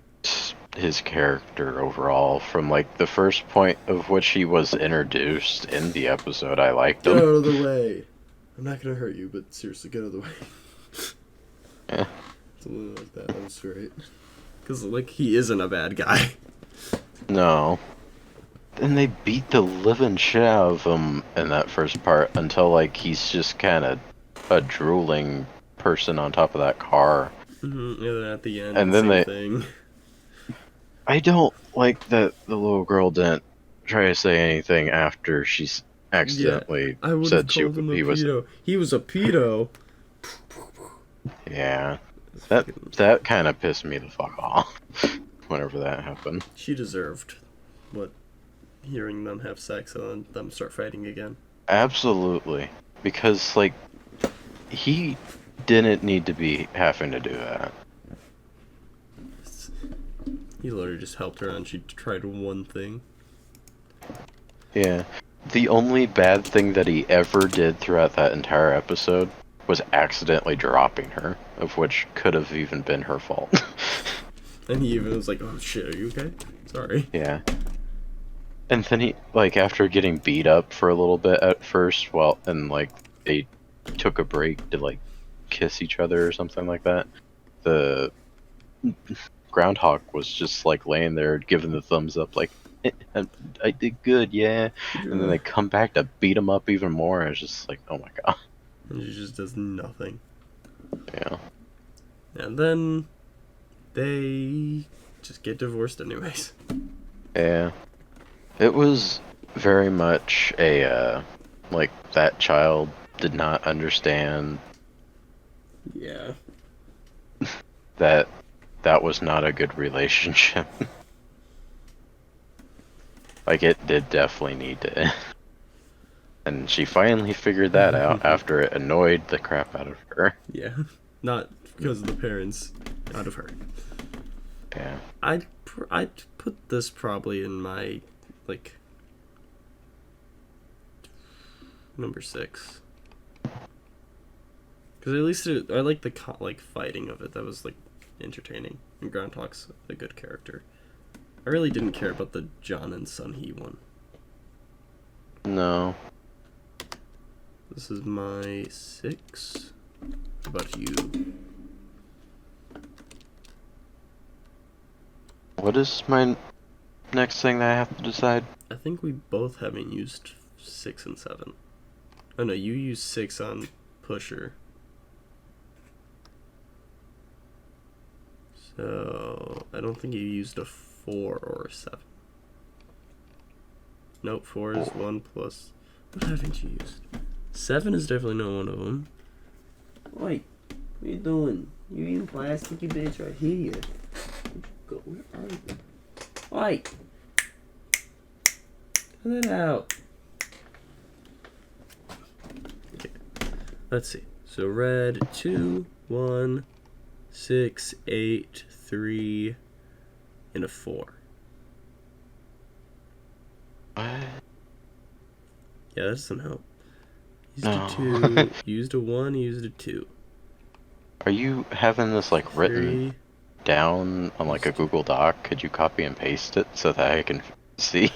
his character overall. From, like, the first point of which he was introduced in the episode, I liked Get him. out of the way. I'm not gonna hurt you, but seriously, get out of the way. Yeah. Something like that. That was great. Because, like, he isn't a bad guy. No. And they beat the living shit out of him in that first part until, like, he's just kind of a drooling person on top of that car. Mm-hmm. And then at the end, And then same thing. I don't like that the little girl didn't try to say anything after she's accidentally I would have said called him a he was. pedo. He was a pedo. Yeah, that kind of pissed me the fuck off whenever that happened. She deserved what hearing them have sex and then them start fighting again. Absolutely, because like he didn't need to be having to do that. He literally just helped her and she tried one thing. Yeah. The only bad thing that he ever did throughout that entire episode was accidentally dropping her, of which could have even been her fault. And he even was like, oh shit, are you okay? Sorry. Yeah. And then he, like, after getting beat up for a little bit at first, well, and, like, they took a break to, like, kiss each other or something like that, the Groundhog was just, like, laying there giving the thumbs up, like, I did good, yeah. And then they come back to beat him up even more, and it's just like, oh my god. And she just does nothing. Yeah. And then they just get divorced anyways. Yeah. It was very much a, like, that child did not understand Yeah. that was not a good relationship. Like, it did definitely need to end. And she finally figured that out after it annoyed the crap out of her. Yeah. Not because of the parents, out of her. Yeah. I'd put this probably in my, like, number 6. Because at least I like the fighting of it. That was, like, entertaining. And Groundhog's a good character. I really didn't care about the John and Sun-Hee one. No. This is my 6. How about you? What is my next thing that I have to decide? I think we both haven't used 6 and 7. Oh no, you used 6 on Pusher. So, I don't think you used a 4 or a 7. Nope, 4 is 1 plus... What haven't you used? 7 is definitely not one of them. Oi, what you doing? You eating plasticky bitch right here. Go, where are you? Oi! Cut it out. Okay, let's see. So red, 2, 1, 6, 8, 3, and a 4. What? Yeah, that doesn't help. Used No. a 2, used a 1, used a 2. Are you having this, like, written 3. down on, like, a Google Doc? Could you copy and paste it so that I can see?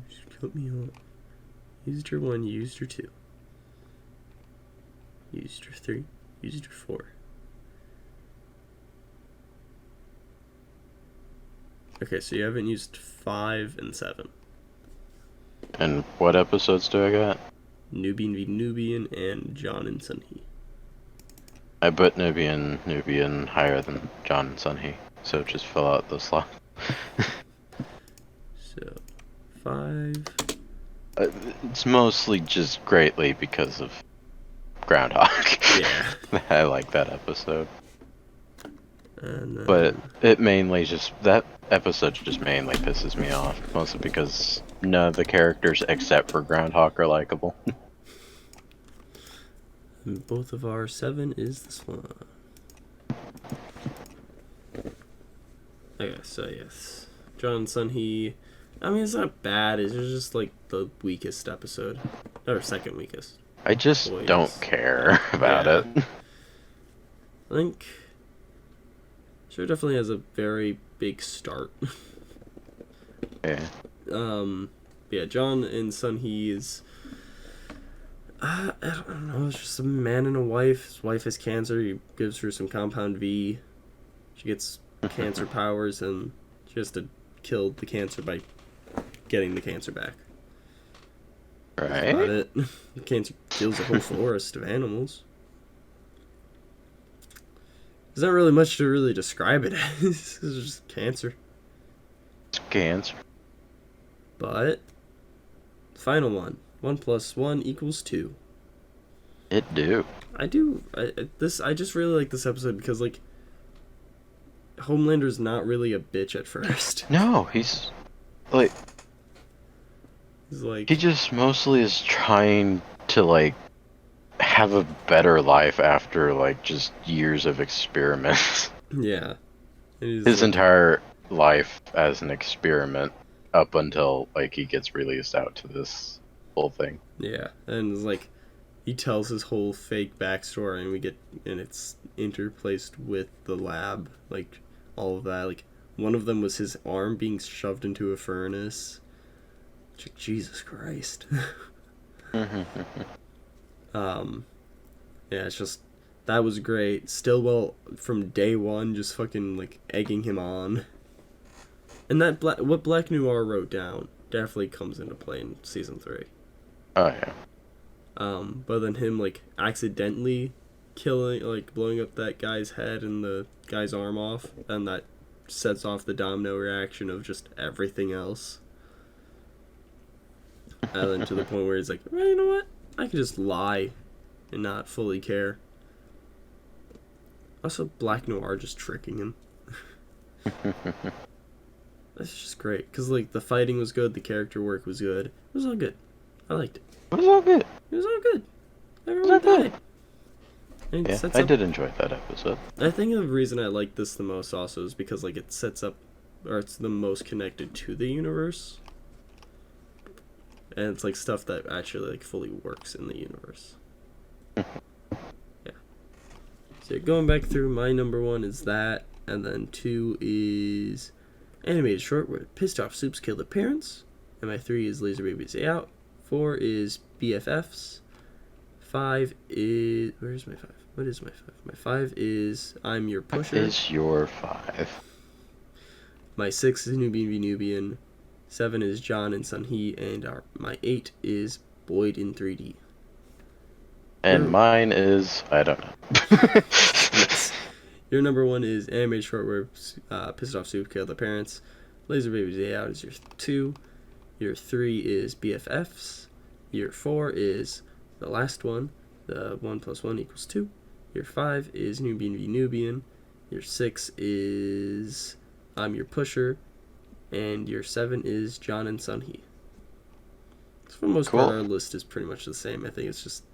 Just cut me off. Used your 1, used your 2. Used your 3, used your 4. Okay, so you haven't used 5 and 7. And what episodes do I got? Nubian v Nubian, and John and Sunhee. I put Nubian higher than John and Sunhee, so just fill out the slot. So, 5. It's mostly just greatly because of Groundhog. Yeah. I like that episode. And then, But it mainly that episode just mainly pisses me off, mostly because none of the characters except for Groundhog are likable. and both of our 7 is this one. Okay, so yes. John and Sunhee. I mean, it's not bad. It's just like the weakest episode. Or second weakest. I just Boys. don't care about Yeah. it. I think. Sure, definitely has a very big start. Yeah. Yeah, John and Sunhee is. I don't know. It's just a man and a wife. His wife has cancer. He gives her some compound V. She gets cancer powers, and she has to kill the cancer by getting the cancer back. That's about Right? it. The cancer kills a whole forest of animals. There's not really much to really describe it as. It's just cancer. It's cancer. But final one. 1 + 1 = 2. It do. I just really like this episode because like Homelander's not really a bitch at first. No, he's like He's like he just mostly is trying to like have a better life after like just years of experiments. yeah. And he's His like, entire life as an experiment up until like he gets released out to this whole thing. yeah, and it's like he tells his whole fake backstory, and it's interplaced with the lab, like all of that. Like one of them was his arm being shoved into a furnace. Like, Jesus Christ. Yeah, it's just that was great. Stillwell from day one just fucking like egging him on. And that what Black Noir wrote down definitely comes into play in season 3. Oh yeah. But then him like accidentally blowing up that guy's head and the guy's arm off, and that sets off the domino reaction of just everything else. And then to the point where he's like, well, you know what? I can just lie and not fully care. Also, Black Noir just tricking him. That's just great. Because, like, the fighting was good, the character work was good. It was all good. I liked it. It was all good. It was all good. Everyone all good. died. And it Yeah, sets I up- did enjoy that episode. I think the reason I like this the most also is because, like, it sets up, or it's the most connected to the universe. And it's, like, stuff that actually, like, fully works in the universe. Yeah. So going back through, my number 1 is that, and then 2 is animated short where Pissed Off Soups Kill Their Parents, and my 3 is Laser Baby's Day Out, 4 is BFFs, 5 is... Where's my 5? What is my 5? My 5 is I'm Your Pusher. What is your 5? My 6 is Nubian v Nubian, 7 is John and Sunhee, and my 8 is Boyd in 3D. And mine is I don't know. Nice. Your number 1 is animated short where Pissed Off Soup Kill the Parents. Laser Baby's Day Out is your 2. Your 3 is BFFs. Your 4 is the last one, the 1 + 1 = 2. Your 5 is Nubian v Nubian. Your 6 is I'm Your Pusher. And your 7 is John and Sunhee. So for the most part, Cool. our list is pretty much the same. I think it's just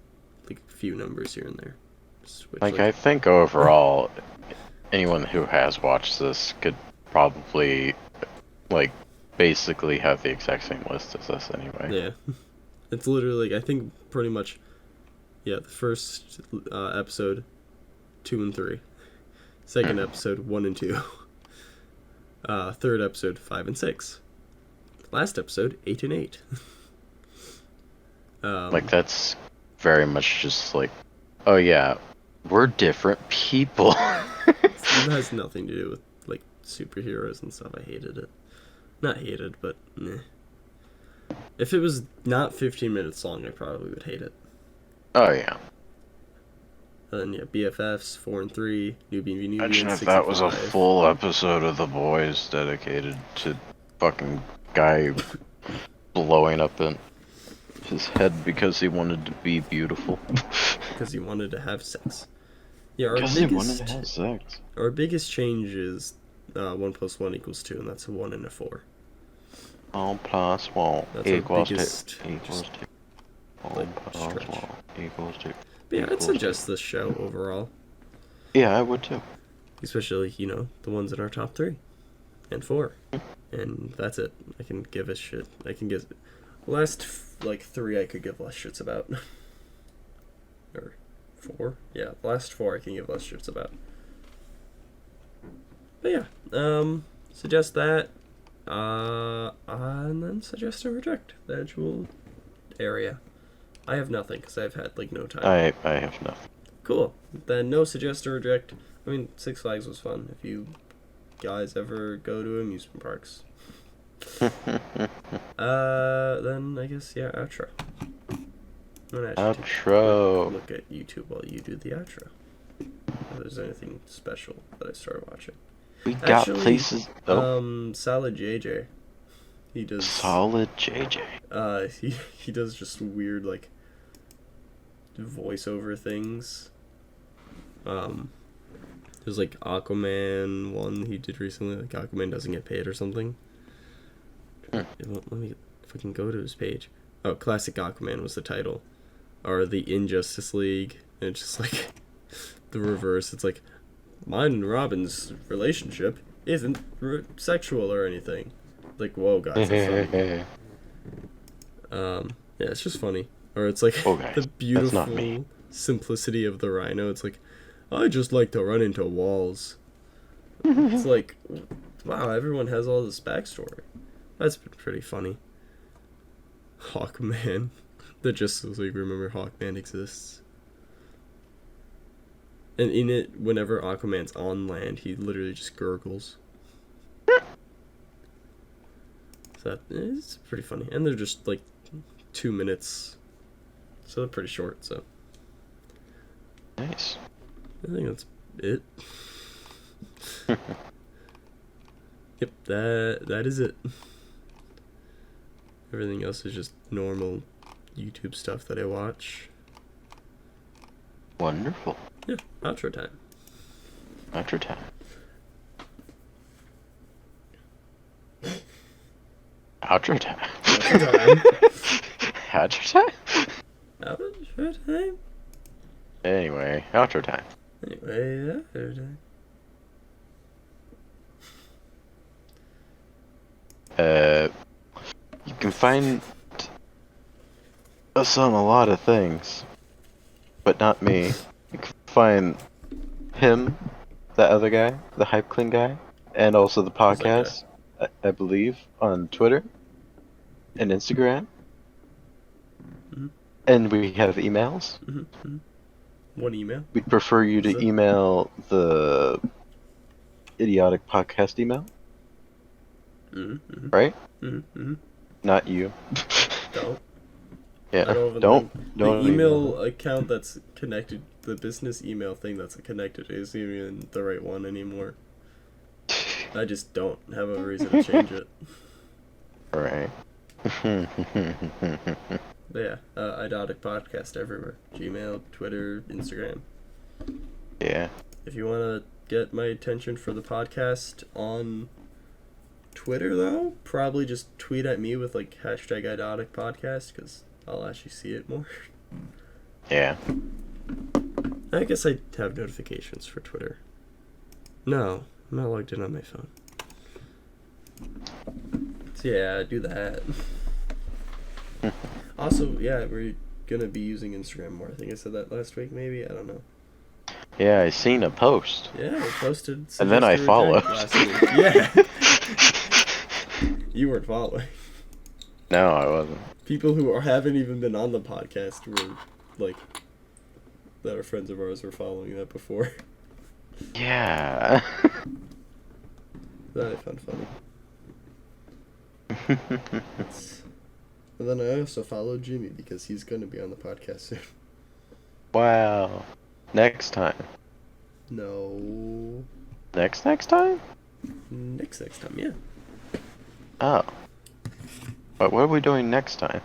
like a few numbers here and there. Like I think overall, anyone who has watched this could probably like basically have the exact same list as us anyway. Yeah. It's literally, like, I think pretty much, yeah, the first episode, 2 and 3. Second episode, 1 and 2. Third episode, 5 and 6. Last episode, 8 and 8. Like that's very much just like, oh yeah, we're different people. It has nothing to do with, like, superheroes and stuff. I hated it. Not hated, but meh. If it was not 15 minutes long, I probably would hate it. Oh, yeah. And then, yeah, BFFs, 4 and 3, Newbie v. Newbie, Imagine if 65. that was a full episode of The Boys dedicated to fucking guy blowing up in his head because he wanted to be beautiful. Because he wanted to have sex. Yeah, Because he wanted to have sex. Our biggest change is 1 + 1 = 2, and that's a 1 and a 4. 1 + 1 That's equals our 2. biggest, Equals 2. 1 like, + stretch. 1 equals 2. But yeah, I'd equals suggest this show overall. Yeah, I would too. Especially, you know, the ones in our top 3 and 4. And that's it. I can give a shit. I can give... Last, 3 I could give less shits about. Or 4? Yeah, last 4 I can give less shits about. But yeah, suggest that. And then suggest or reject the actual area. I have nothing because I've had, no time. I have nothing. Cool. Then no suggest or reject. I mean, Six Flags was fun. If you guys ever go to amusement parks. Then I guess, yeah, outro. I'm gonna actually Outro. look at YouTube while you do the outro. If there's anything special that I started watching. We got places. Solid JJ. He does Solid JJ. He does just weird voiceover things. There's Aquaman one he did recently, Aquaman doesn't get paid or something. Let me fucking go to his page. Oh, Classic Aquaman was the title. Or the Injustice League. And it's just the reverse. It's mine and Robin's relationship isn't sexual or anything. Whoa, guys, that's funny. Yeah, it's just funny. Or it's Whoa, guys, the beautiful that's not me. simplicity of the Rhino. It's I just like to run into walls. It's wow, everyone has all this backstory. That's been pretty funny. Hawkman. The Justice League remember Hawkman exists. And in it, whenever Aquaman's on land, he literally just gurgles. So it's pretty funny. And they're just 2 minutes. So they're pretty short, so. Nice. I think that's it. Yep, that is it. Everything else is just normal YouTube stuff that I watch. Wonderful. Yeah, outro time. Outro time. Outro time. Outro time. Outro time? Outro time? Anyway, outro time. Anyway, outro time. You can find us on a lot of things, but not me. You can find him, that other guy, the Hypclen guy, and also the podcast, I believe, on Twitter and Instagram. Mm-hmm. And we have emails. Mm-hmm. Mm-hmm. One email. We'd prefer you to email the Idiotic Podcast email. Mm-hmm. Mm-hmm. Right? Mm-hmm. Mm-hmm. Not you. Don't. Yeah. Don't. Don't The email account that's connected, the business email thing that's connected, isn't even the right one anymore. I just don't have a reason to change it. Right. But yeah, Idotic Podcast everywhere. Gmail, Twitter, Instagram. Yeah. If you want to get my attention for the podcast on Twitter, though, probably just tweet at me with hashtag Idotic Podcast, because I'll actually see it more. Yeah. I guess I have notifications for Twitter. No, I'm not logged in on my phone. So yeah, do that. Also, yeah, we're gonna be using Instagram more. I think I said that last week, maybe? I don't know. Yeah, I seen a post. Yeah, we posted. And then I Suggest or followed. Reject last week. Yeah. You weren't following. No, I wasn't. People who haven't even been on the podcast were that are friends of ours were following that before. Yeah. That I found funny. And then I also followed Jimmy because he's going to be on the podcast soon. Wow. Next time. No. Next time? Next time, yeah. Oh. But what are we doing next time?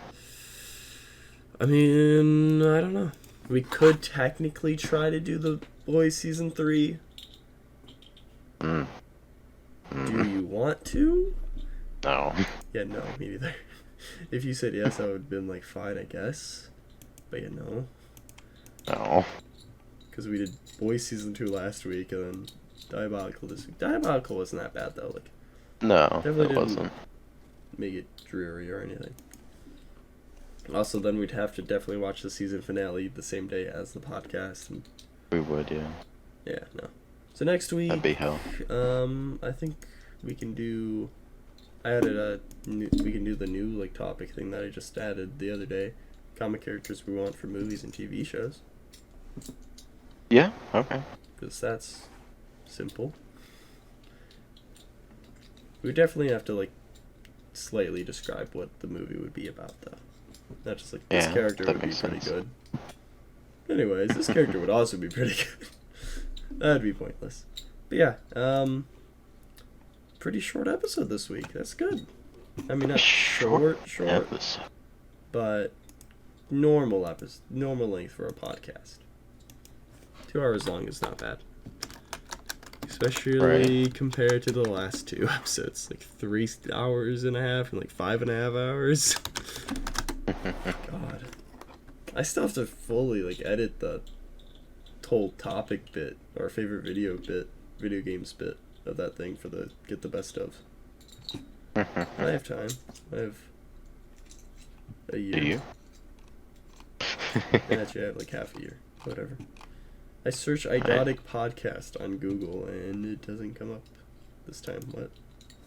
I mean, I don't know. We could technically try to do the Boys Season 3. Do you want to? No. Yeah, no, me neither. If you said yes, I would have been like, fine, I guess. But yeah, no. No. Because we did Boys Season 2 last week, and then Diabolical this week. Diabolical wasn't that bad, though. Like, No, definitely it didn't wasn't. make it dreary or anything. Also, then we'd have to definitely watch the season finale the same day as the podcast. And We would, yeah. yeah, no. So next week, That'd be hell. I think we can do. I added we can do the new like topic thing that I just added the other day. Comic characters we want for movies and TV shows. Yeah, okay. Because that's simple. We definitely have to like slightly describe what the movie would be about, though. Not just like this Yeah, character that would be makes pretty sense. good. Anyways, this character would also be pretty good. That'd be pointless. But yeah, pretty short episode this week. That's good. I mean, not short, Episode. but normal length for a podcast. 2 hours long is not bad. Especially compared to the last 2 episodes. Like 3 hours and a half and like 5.5 hours. God. I still have to fully like edit the whole topic bit, or favorite video games bit of that thing for the get the best of. I have time. I have a year. Do you? Actually, I have like half a year. Whatever. I search Idotic Podcast on Google and it doesn't come up this time. What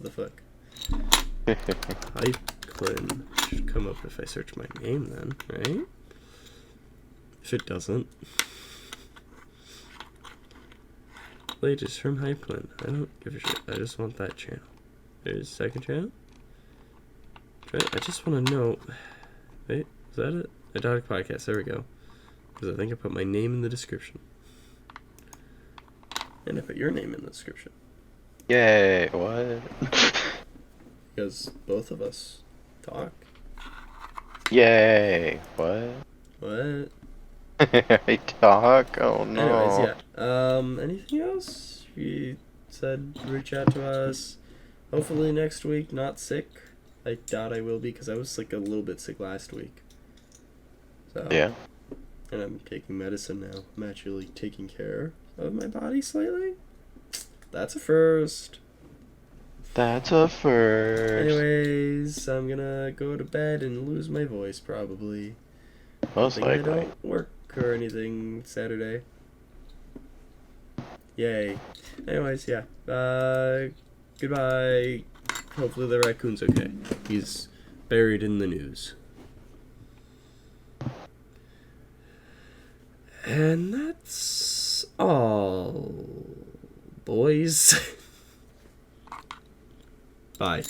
the fuck? Hypclen should come up if I search my name then, right? If it doesn't. Latest from Hypclen. I don't give a shit. I just want that channel. There's a second channel? I just want to know. Wait, is that it? Idotic Podcast. There we go. Because I think I put my name in the description. And I put your name in the description. Yay, what? Because both of us talk. Yay, what? What? I talk? Oh no. Anyways, yeah. Anything else? You said reach out to us. Hopefully next week, not sick. I doubt I will be because I was like a little bit sick last week. So Yeah. And I'm taking medicine now. I'm actually taking care of my body slightly. That's a first. That's a first. Anyways, I'm gonna go to bed and lose my voice probably. Most I likely. don't work or anything Saturday. Yay. Anyways, yeah. Goodbye. Hopefully the raccoon's okay. He's buried in the news. And that's all, boys. Bye.